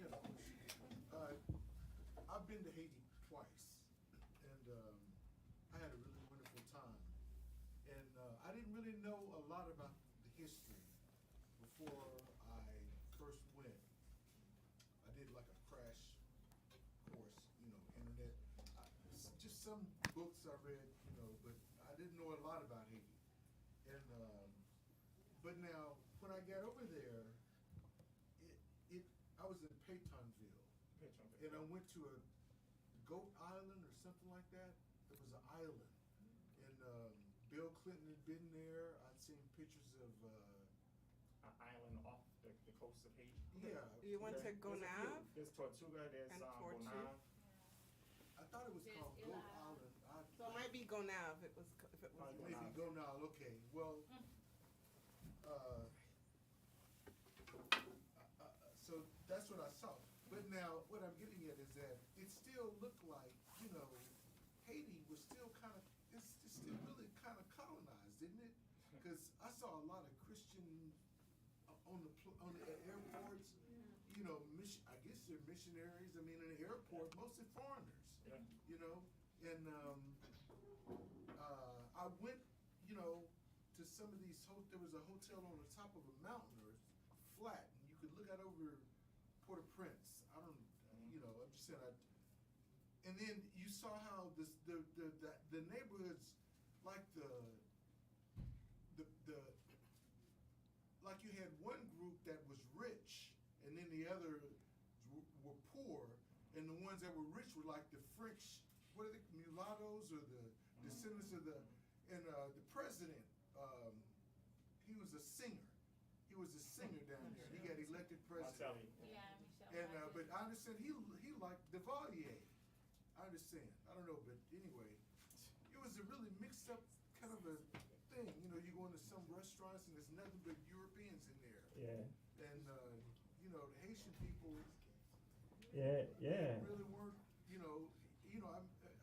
got a question. I've been to Haiti twice, and I had a really wonderful time. And I didn't really know a lot about the history before I first went. I did like a crash course, internet. Just some books I read, but I didn't know a lot about Haiti. And but now when I got over there, I was in Pétionville, and I went to a Goat Island or something like that. It was an island, and Bill Clinton had been there. I'd seen pictures of An island off the coast of Haiti. yeah. You went to Gonave? There's Tortuga, there's And Tortue? Gonave. I thought it was There's called Isle. Goat Island. So it might be Gonave. If it was Maybe Gonave. go now. Okay. Well, so that's what I saw. But now, what I'm getting at is that it still looked like, Haiti was still kind of, it's still really kind of colonized, didn't it? Because I saw a lot of Christian on the airports. I guess they're missionaries. I mean, in the airport, mostly foreigners. Yeah. And I went, to some of these. There was a hotel on the top of a mountain, or flat, and you could look out over Port-au-Prince. I don't, I'm just saying. And then you saw how the neighborhoods, like like you had one group that was rich, and then the other were poor, and the ones that were rich were like the French, what are they, mulattoes, or the descendants of the president. He was a singer. He was a singer down there. He got elected president. Yeah, Michelle. And but I understand he liked Duvalier. I understand. I don't know, but anyway, it was a really mixed up kind of a thing. You go into some restaurants and there's nothing but Europeans in there. Yeah. And the Haitian people. Yeah. Really weren't.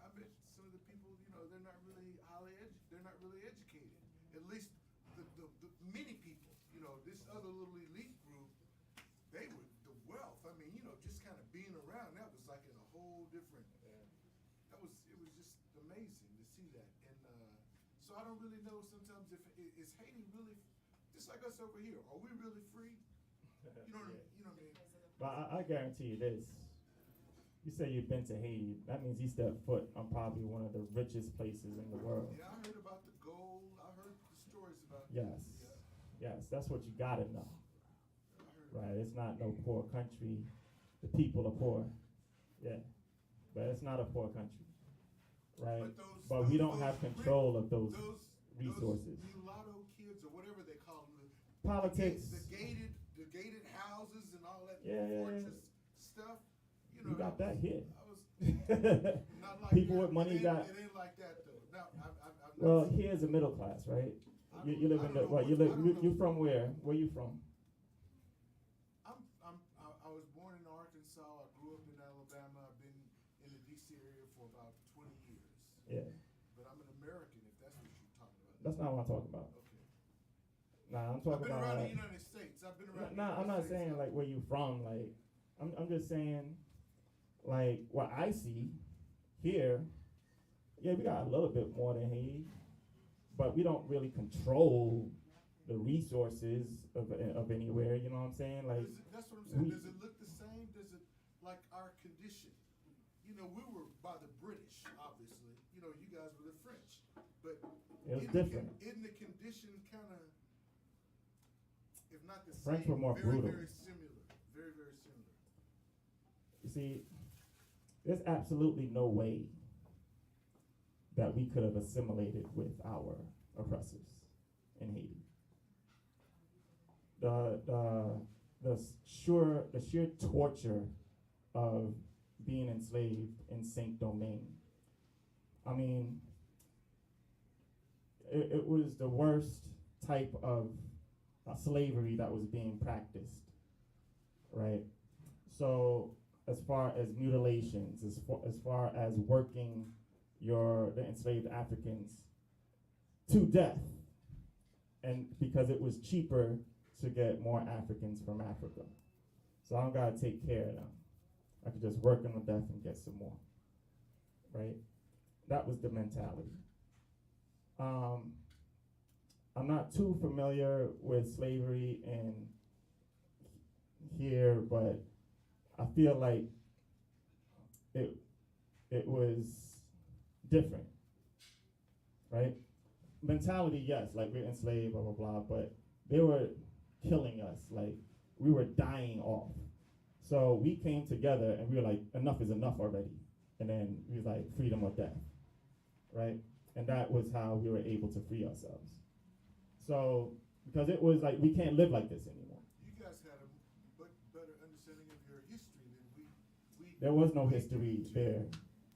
I bet some of the people. They're not really they're not really educated. At least the many people. This other little elite group, they were the wealth. I mean, just kind of being around that was like in a whole different. It was just amazing to see that. And so I don't really know sometimes if is Haiti really just like us over here. Are we really free? You know what I mean? But I guarantee you this. You say you've been to Haiti, that means you stepped foot on probably one of the richest places in the world. Yeah, I heard about the gold. I heard the stories about. Yes. Yes, that's what you gotta know. Right, it's not no poor country. The people are poor. Yeah. But it's not a poor country. Right? But we don't have control of those resources. Those mulatto kids or whatever they call them. Politics. The gated houses and all that fortress stuff. You got that here. Not like People that. with money It got. ain't like that though. Now, I've Well, here's a middle class, right? You live in the what? You from where? Where you from? I was born in Arkansas. I grew up in Alabama. I've been in the DC area for about 20 years. Yeah. But I'm an American, if that's what you're talking about. That's not what I'm talking about. Okay. Nah, I'm I've talking been about. around the United States. I've been around. Nah, I'm not saying like where you from. Like, I'm just saying, like what I see here, yeah, we got a little bit more than Haiti, but we don't really control the resources of anywhere. You know what I'm saying? Like, That's what I'm saying. we, Does it look the same? Does it like our condition? You know, we were by the British, obviously. You know, you guys were the French, but it was isn't different. Isn't the condition kind of, if not the French same, were more very, brutal. very similar, very, very similar. You see, there's absolutely no way that we could have assimilated with our oppressors in Haiti. The sheer torture of being enslaved in Saint Domingue. I mean, it was the worst type of slavery that was being practiced, right? So as far as mutilations, as far as working the enslaved Africans to death, and because it was cheaper to get more Africans from Africa. So I don't gotta take care of them. I could just work them to death and get some more, right? That was the mentality. I'm not too familiar with slavery in here, but I feel like it was different, right? Mentality, yes, like we're enslaved, blah, blah, blah, but they were killing us, like we were dying off. So we came together and we were like, enough is enough already. And then we was like, freedom or death, right? And that was how we were able to free ourselves. So, because it was like, we can't live like this anymore. You guys had a much better understanding of your history than we There was no we history do too. there,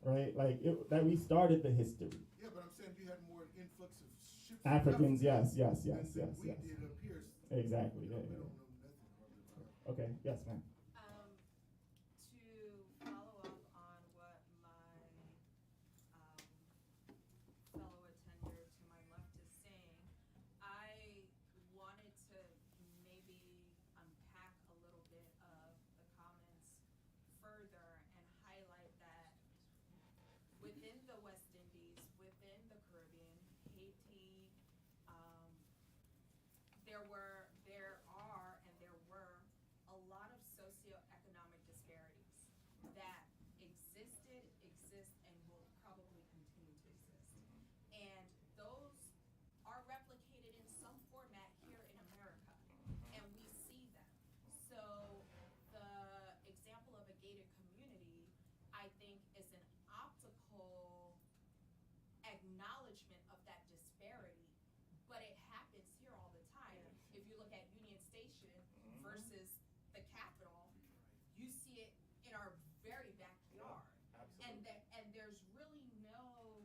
right? Like, that we started the history. Yeah, but I'm saying you had more influx of ships. from Africans, Africa yes. than we did up here. Exactly, You know, yeah, we yeah. don't know nothing hardly about it. Okay, yes, ma'am. To follow up on what my fellow attender to my left is saying, I wanted to maybe unpack a little bit of the comments further and highlight that within the West Indies, within the Caribbean, Haiti, there are and there were a lot of socioeconomic disparities that existed, exist, and will probably continue to exist. And those are replicated in some format here in America, and we see them. So the example of a gated community, I think, is an optical acknowledgement of that disparity, but it happens here all the time. If you look at Union Station versus the Capitol, you see it in our very backyard. And there's really no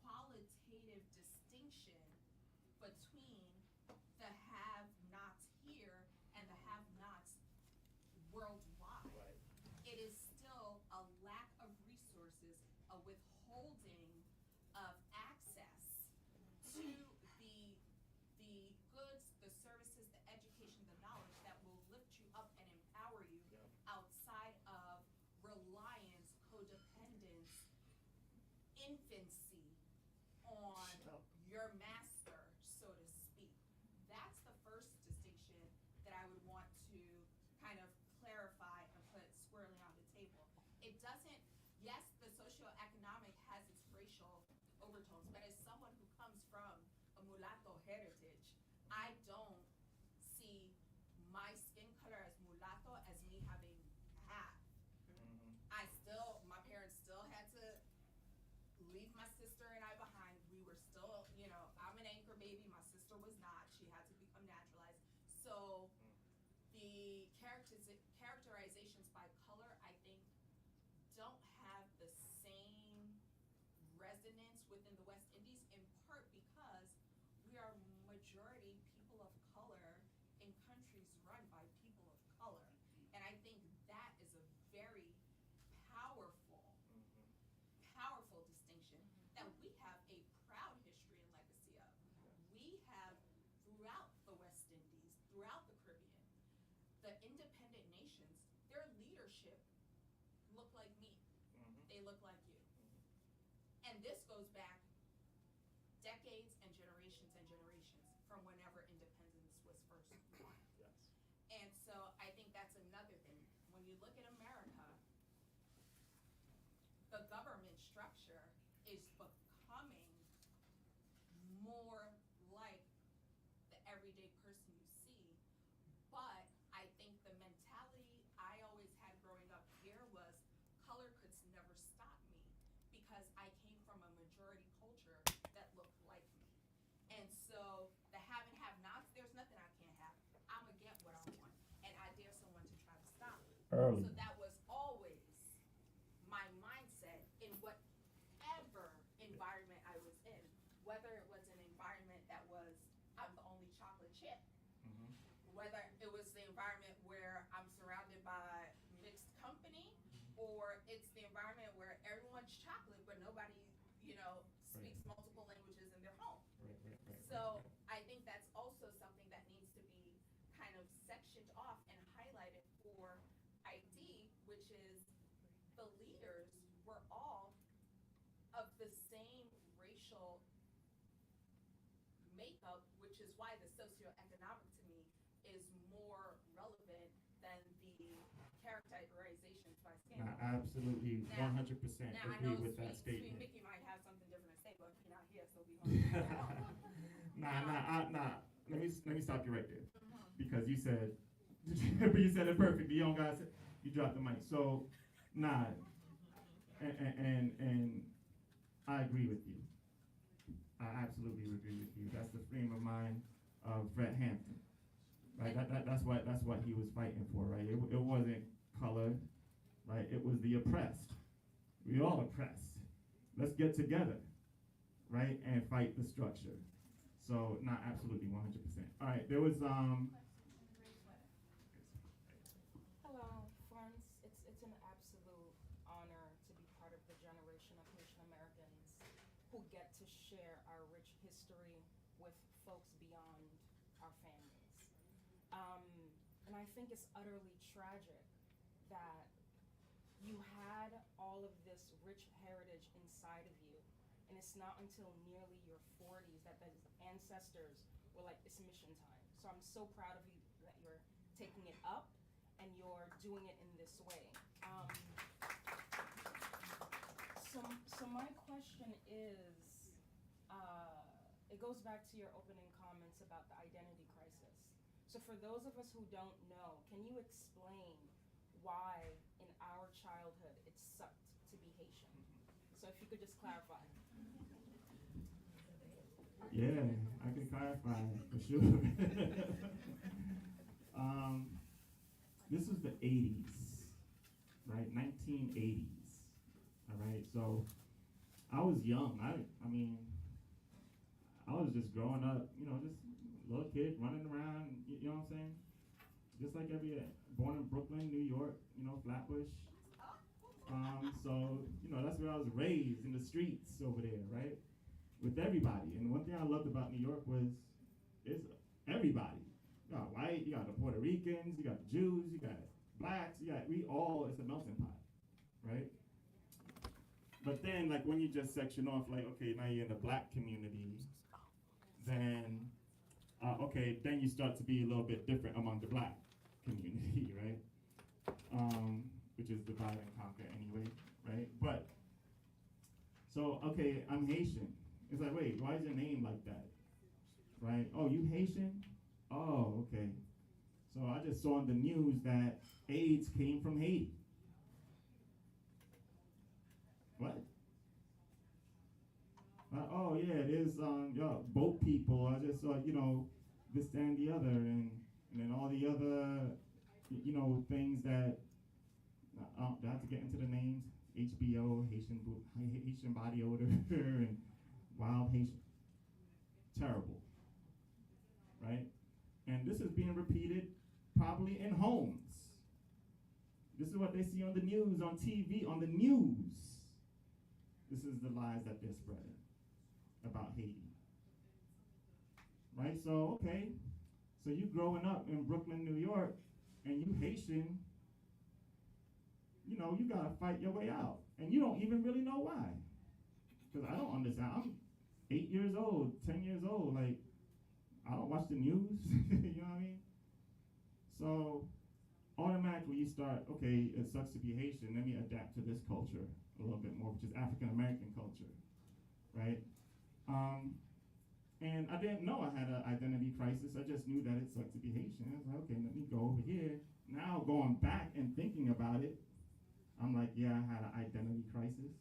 qualitative distinction between the have-nots here and the have-nots worldwide. Right. It is still a lack of resources, a withholding of access to the goods, the services, the education, the knowledge that will lift you up and empower you outside of reliance, codependence, infancy on your master, so to speak. That's the first distinction that I would want to kind of clarify and put squarely on the table. It doesn't, yes, the socioeconomic has its racial overtones, but as someone who comes from a mulatto heritage, I don't see my skin color as mulatto as me having half. My parents still had to leave my sister and I behind. We were still, I'm an anchor baby. My sister was not. She had to become naturalized. So the characterizations by color, I think, don't have the same resonance within the West Indies, in part because we are majority people of color in countries run by people of color. And I think that is a very powerful distinction that we have a proud history and legacy of. We have, throughout the West Indies, throughout the Caribbean, the independent And this goes back decades and generations from whenever independence was first won. Yes. And so I think that's another thing. When you look at America, the government structure is becoming more like the everyday person you see. But I think the mentality I always had growing up here was color could never stop me because I came from a majority culture that looked like me. And so the have and have nots, there's nothing I can't have. I'm gonna get what I want. And I dare someone to try to stop me. Early. So that was always my mindset in whatever environment I was in. Whether it was an environment that was, I'm the only chocolate chip. Mhm. Whether it was the environment where I'm surrounded by mixed company, or it's the environment where everyone's chocolate, but nobody, speaks multiple languages in their home. Right. So I think that's also something that needs to be kind of sectioned off and highlighted for ID, which is the leaders were all of the same racial makeup, which is why the socioeconomic to me is more relevant than the characterizations by I skin. absolutely Now- 100% Now, I agree know with that Sweet statement. Mickey might have something different to say, but he's not here, so we gonna. Nah. Let me stop you right there, Mhm. because you said, but you said it perfectly. You don't guys, you dropped the mic. So, nah, and I agree with you. I absolutely agree with you. That's the frame of mind of Fred Hampton, right? That's what he was fighting for, right? It wasn't color, right? It was the oppressed. We all oppressed. Let's get together, right, and fight the structure. So, not absolutely 100%. All right, there was Hello, friends. It's an absolute honor to be part of the generation of Haitian Americans who get to share our rich history with folks beyond our families. And I think it's utterly tragic that you had all of this rich heritage inside of you, and it's not until nearly your 40s that those ancestors were like, it's mission time. So I'm so proud of you that you're taking it up and you're doing it in this way. So my question is, it goes back to your opening comments about the identity crisis. So for those of us who don't know, can you explain why in our childhood it sucked to be Haitian? So if you could just clarify. Yeah, I can clarify for sure. This was the 80s, right? 1980s. All right, so I was young. I mean, I was just growing up, just a little kid running around. You know what I'm saying? Just like born in Brooklyn, New York. Flatbush. So that's where I was raised, in the streets over there, right? With everybody. And one thing I loved about New York was it's everybody. You got white, you got the Puerto Ricans, you got the Jews, you got blacks, it's a melting pot, right? But then, like, when you just section off, like, okay, now you're in the black community, then, then you start to be a little bit different among the black community, right? Which is divide and conquer anyway, right? But, so, okay, I'm Haitian. It's like, wait, why is your name like that? Right? Oh, you Haitian? Oh, okay. So I just saw in the news that AIDS came from Haiti. What? Oh yeah, there's boat people. I just saw, this, that, and the other, and then all the other, things that do I have to get into the names? HBO, Haitian body odor, and wild Haitian. Terrible, right? And this is being repeated probably in homes. This is what they see on the news, on TV, on the news. This is the lies that they're spreading about Haiti. Right? So, okay. So you growing up in Brooklyn, New York, and you Haitian, you gotta fight your way out. And you don't even really know why. Because I don't understand. I'm 8 years old, 10 years old. Like, I don't watch the news. You know what I mean? So automatically you start, okay, it sucks to be Haitian. Let me adapt to this culture a little bit more, which is African American culture, right? And I didn't know I had an identity crisis. I just knew that it sucked to be Haitian. I was like, okay, let me go over here. Now going back and thinking about it, I'm like, yeah, I had an identity crisis,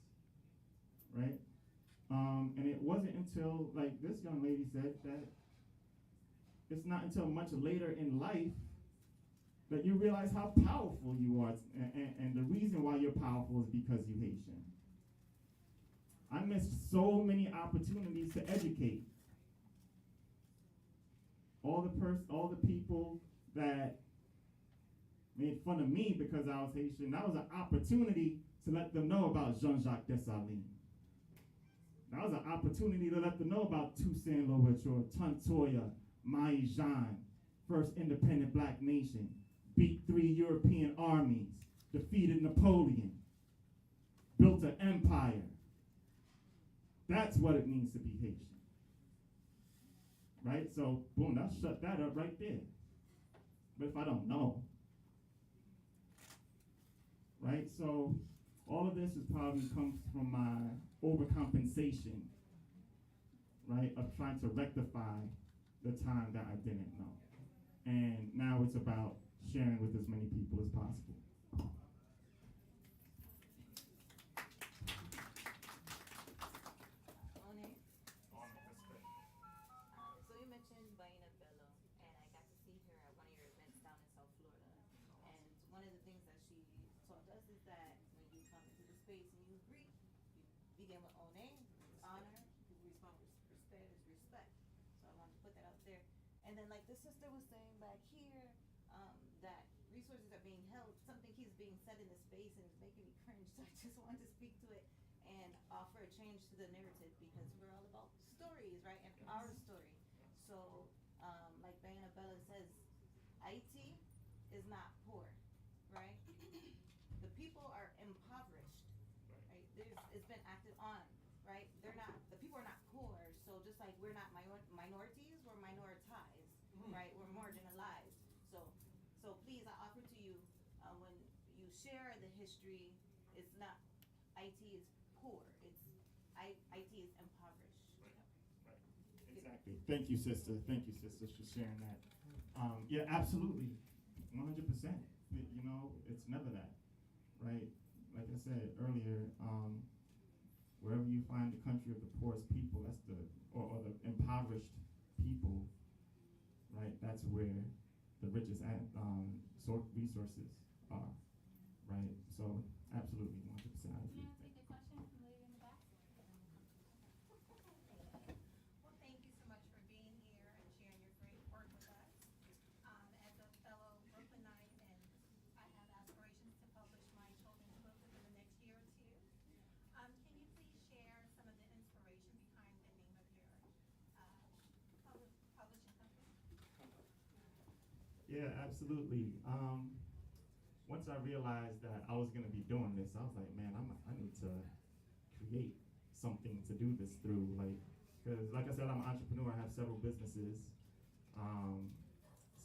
right? And it wasn't until, like this young lady said, that it's not until much later in life that you realize how powerful you are. And the reason why you're powerful is because you're Haitian. I missed so many opportunities to educate. All the people that made fun of me because I was Haitian, that was an opportunity to let them know about Jean-Jacques Dessalines. That was an opportunity to let them know about Toussaint Louverture, Tantoya, Mai Jean, first independent black nation, beat 3 European armies, defeated Napoleon, built an empire. That's what it means to be Haitian. Right? So, boom, that shut that up right there. But if I don't know, right? So, all of this is probably comes from my overcompensation, right, of trying to rectify the time that I didn't know. And now it's about sharing with as many people as possible. So you mentioned Baina Bello, and I got to see her at one of your events down in South Florida. And one of the things that she taught us is that when you come into the space and you greet, you begin with One, honor, you respond with respect is respect. So I wanted to put that out there. And then like the sister was saying back here, that resources are being held, something keeps being said in the space and it's making me cringe. So I just wanted to speak to it and offer a change to the narrative because we're all about stories, right? And our story. So, like Bayana Bella says, Haiti is not poor, right? The people are impoverished, right? It's been acted on, right? The people are not poor, so just like we're not minorities, we're minoritized, right? We're marginalized. So please, I offer to you, when you share the history, it's not, IT is poor, IT is impoverished. Right. Exactly. Thank you, sister. Thank you, sisters, for sharing that. Yeah, absolutely. 100%. You know, it's never that, right? Like I said earlier, wherever you find the country of the poorest people, that's or the impoverished people, right? That's where the richest resources are, right? So, absolutely, 100%. I agree. May I take a question from the lady in the back? Well, thank you so much for being here and sharing your great work with us. As a fellow Brooklynite, and I have aspirations to publish my children's book within the next year or two. Can you please share some of the inspiration behind the name of your publishing company? Yeah, absolutely. Once I realized that I was going to be doing this, I was like, man, I need to create something to do this through. Because like I said, I'm an entrepreneur. I have several businesses.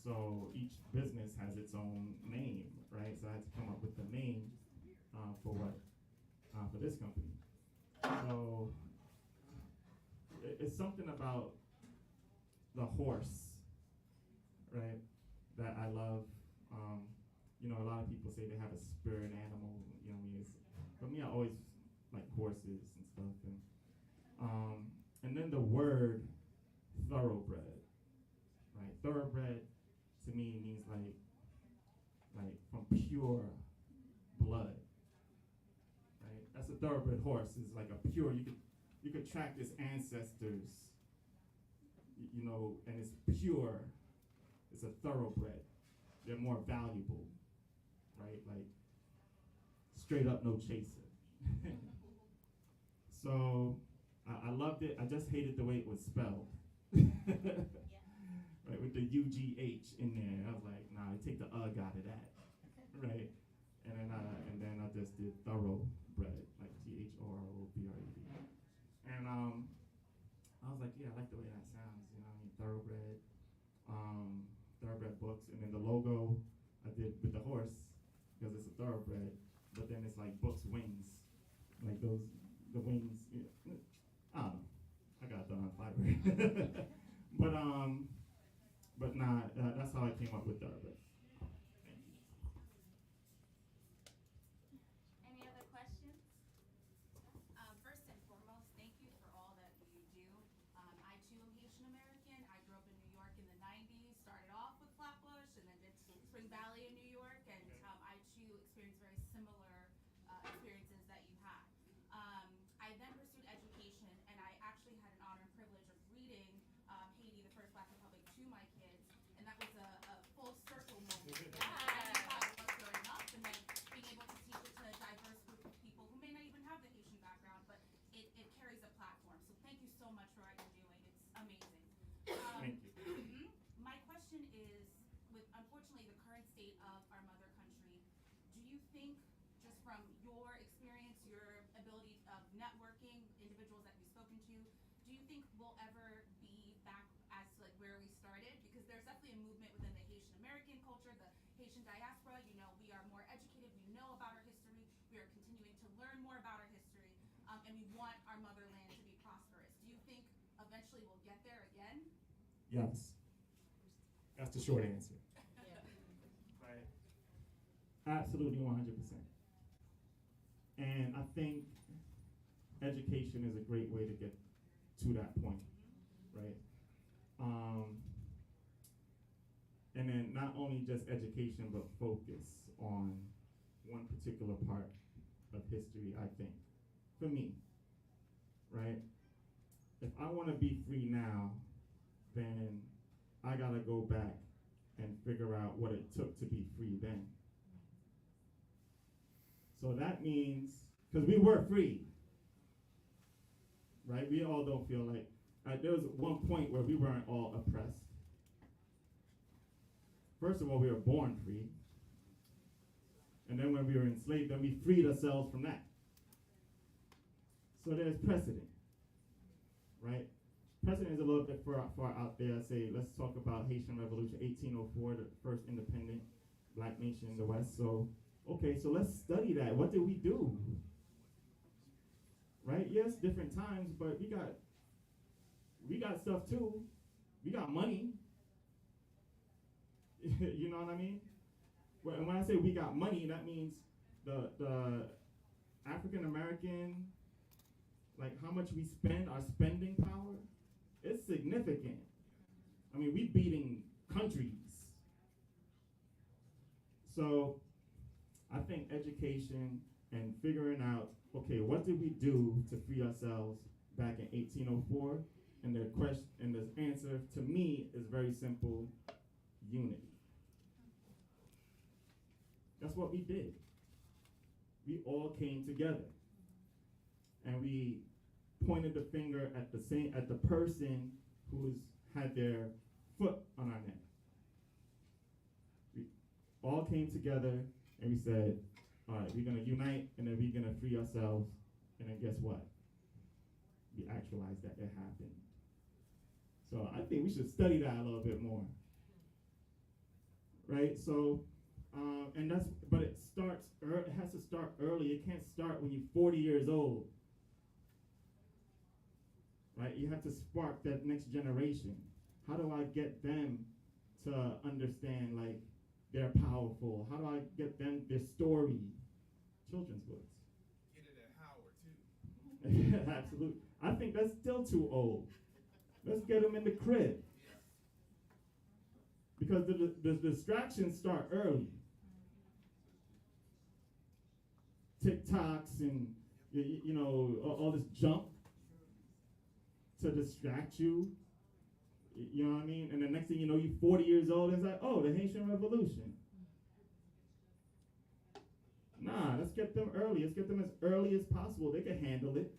So each business has its own name, right? So I had to come up with the name for this company. So it's something about the horse, right, that I love. You know, a lot of people say they have a spirit animal. You know, for me, I always like horses and stuff. And then the word thoroughbred, right? Thoroughbred to me means like from pure blood, right? That's a thoroughbred horse. Is like a pure. You could track its ancestors, you know, and it's pure. It's a thoroughbred. They're more valuable, right? Like straight up no chaser. So I loved it. I just hated the way it was spelled. Right, with the UGH in there. I was like, nah, take the UG out of that. Right? And then I just did thoroughbred, like THOROBRED. And I was like, yeah, I like the way that sounds. You know, what I mean, thoroughbred books, and then the logo I did with the horse because it's a thoroughbred, but then it's like books wings, like those the wings. Yeah, I don't know. I got it done on Fiverr. but nah, that's how I came up with thoroughbred. Thank you. Any other questions? First and foremost, thank you for all that you do. I too am Haitian American. I grew up in New York in the 90s, started off with Flatbush and then did Spring Valley in New York, and I too experienced very similar experiences that you had. I then pursued education, and I actually had an honor and privilege of reading Haiti, the First Black Republic, to my kids, and that was a full circle moment. I knew how it was growing up, and then being able to teach it to a diverse group of people who may not even have the Haitian background, but it carries a platform. So thank you so much for what you're doing. It's amazing. Thank you. My question is, with unfortunately the current state of our mother country, do you think, just from your experience, your ability of networking, individuals that you've spoken to, do you think we'll ever be back as to like where we started? Because there's definitely a movement within the Haitian American culture, the Haitian diaspora. You know, we are more educated, we know about our history, we are continuing to learn more about our history, and we want our motherland to be prosperous. Do you think eventually we'll get there again? Yes. That's the short answer. Right. Absolutely 100%. And I think education is a great way to get to that point, right? And then not only just education, but focus on one particular part of history, I think, for me, right? If I want to be free now, then I gotta go back and figure out what it took to be free then. So that means, because we were free, right? We all don't feel like, there was one point where we weren't all oppressed. First of all, we were born free. And then when we were enslaved, then we freed ourselves from that. So there's precedent, right? Precedent is a little bit far out there. I say, let's talk about Haitian Revolution, 1804, the first independent black nation in the West. So, okay, so let's study that. What did we do? Right? Yes, different times, but we got stuff too. We got money. You know what I mean? And when I say we got money, that means the African American, like how much we spend, our spending power, it's significant. I mean, we beating countries. So I think education and figuring out, okay, what did we do to free ourselves back in 1804? And the question and the answer to me is very simple: unity. That's what we did. We all came together, and we pointed the finger at the person who had their foot on our neck. We all came together and we said, all right, we're gonna unite, and then we're gonna free ourselves. And then guess what? We actualized that it happened. So I think we should study that a little bit more, right? So, but it has to start early. It can't start when you're 40 years old, right? You have to spark that next generation. How do I get them to understand, like, they're powerful? How do I get them their story? Children's books. Get it at Howard too. Absolutely. I think that's still too old. Let's get them in the crib. Because the distractions start early. TikToks and you know all this junk to distract you. You know what I mean? And the next thing you know, you're 40 years old, and it's like, oh, the Haitian Revolution. Nah, let's get them early. Let's get them as early as possible. They can handle it.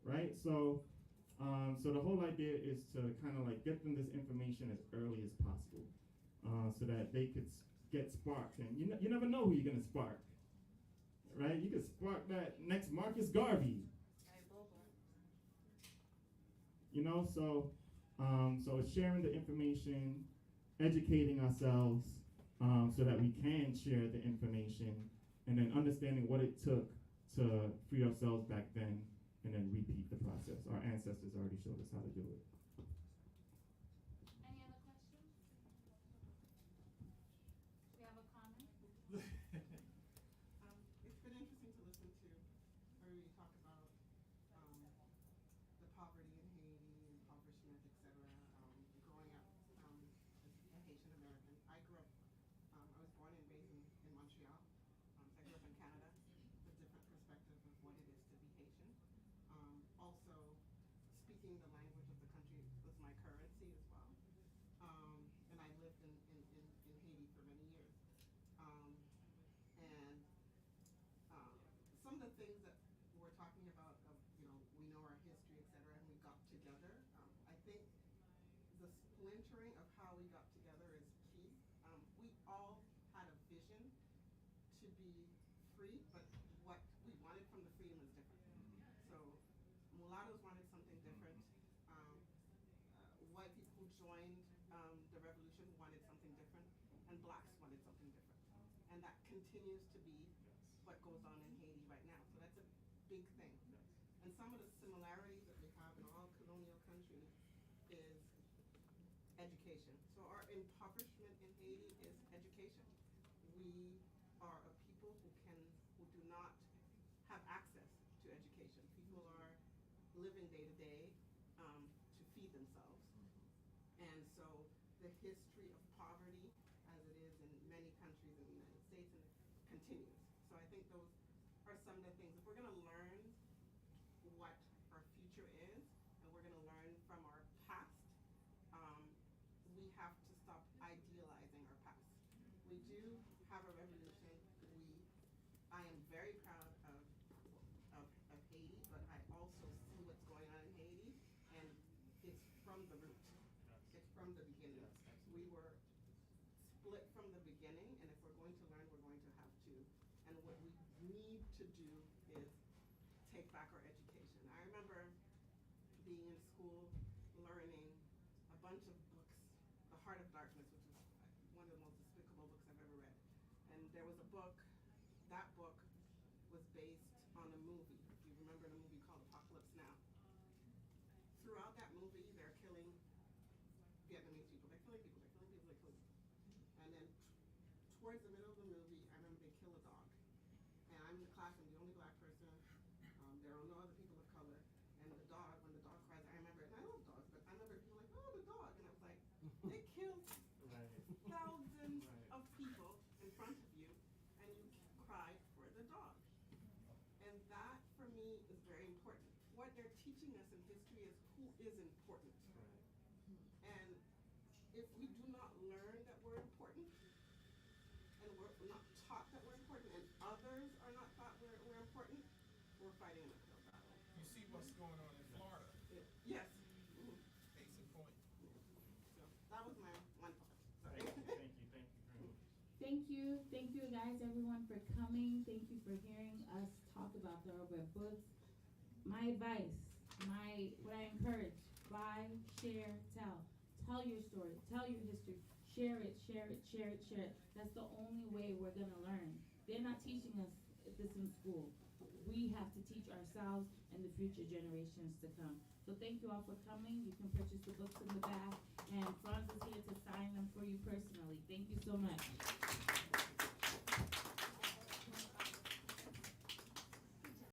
Right? So the whole idea is to kind of like get them this information as early as possible, so that they could get sparked. And you never know who you're going to spark. right? You could spark that next Marcus Garvey. You know, so it's sharing the information, educating ourselves, so that we can share the information, and then understanding what it took to free ourselves back then, and then repeat the process. Our ancestors already showed us how to do it. Any other questions? We have a comment? It's been interesting to listen to everybody talk about the poverty in Haiti, impoverishment, etc. Growing up as a Haitian American, I grew up. I was born and raised in Montreal. So I grew up in Canada. It's a different perspective of what it is to be Haitian. Also, speaking the language of the country was my currency as well. And I lived in Haiti for many years. And some of the things that we're talking about, we know our history, et cetera, and we got together. I think the splintering of how we got together is key. We all had a vision to be free, but what we wanted from the freedom is different. So mulattoes wanted something different. White people who joined the revolution wanted something different, and blacks wanted something different. And that continues to be what goes on in Haiti right now. So that's a big thing. And some of the similarities that we have in all colonial countries is education. So our impoverishment in Haiti is education. We are a people who do not have access to education. People are living day to day to feed themselves. And so the history of poverty, as it is in many countries in the United States, and continues. So I think those are some of the things. If we're going to learn what our future is, and we're going to learn from our past, we have to stop idealizing our past. We do have a revolution. I am very proud of Haiti, but I also see what's going on in Haiti, and it's from the root. It's from the beginning. We were split from the beginning, and if we're going to learn, we're going to have to. And what we need to do is take back our education. I remember being in school, learning a bunch of books, The Heart of Darkness, which was one of the most despicable books I've ever read. And there was a book, that book was based on a movie. If you remember the movie called Apocalypse Now. Throughout that movie, they're killing Vietnamese people. They're killing people, they're killing people, they're killing people. And then towards the middle of the movie, I remember they kill a dog. And I'm in the class, I'm the only black person. There are no other people of color. And the dog, when the dog cries, I remember it. And I love dogs, but I remember people like, oh, the dog. And I was like, they killed thousands of people in front of you, and you cried for the dog. And that, for me, is very important. What they're teaching us in history is who is important. And if we do not learn that we're important, and we're not taught that we're important, and others are not taught we're important, we're fighting an uphill battle. You see what's going on in Florida? Yes. Case in point. So that was my one part. Sorry. Thank you very much. Thank you guys, everyone, for coming. Thank you for hearing us talk about thoroughbred books. My advice, what I encourage, buy, share, tell. Tell your story, tell your history, share it. That's the only way we're gonna learn. They're not teaching us this in school. We have to teach ourselves and the future generations to come. So thank you all for coming. You can purchase the books in the back, and Franz is here to sign them for you personally. Thank you so much.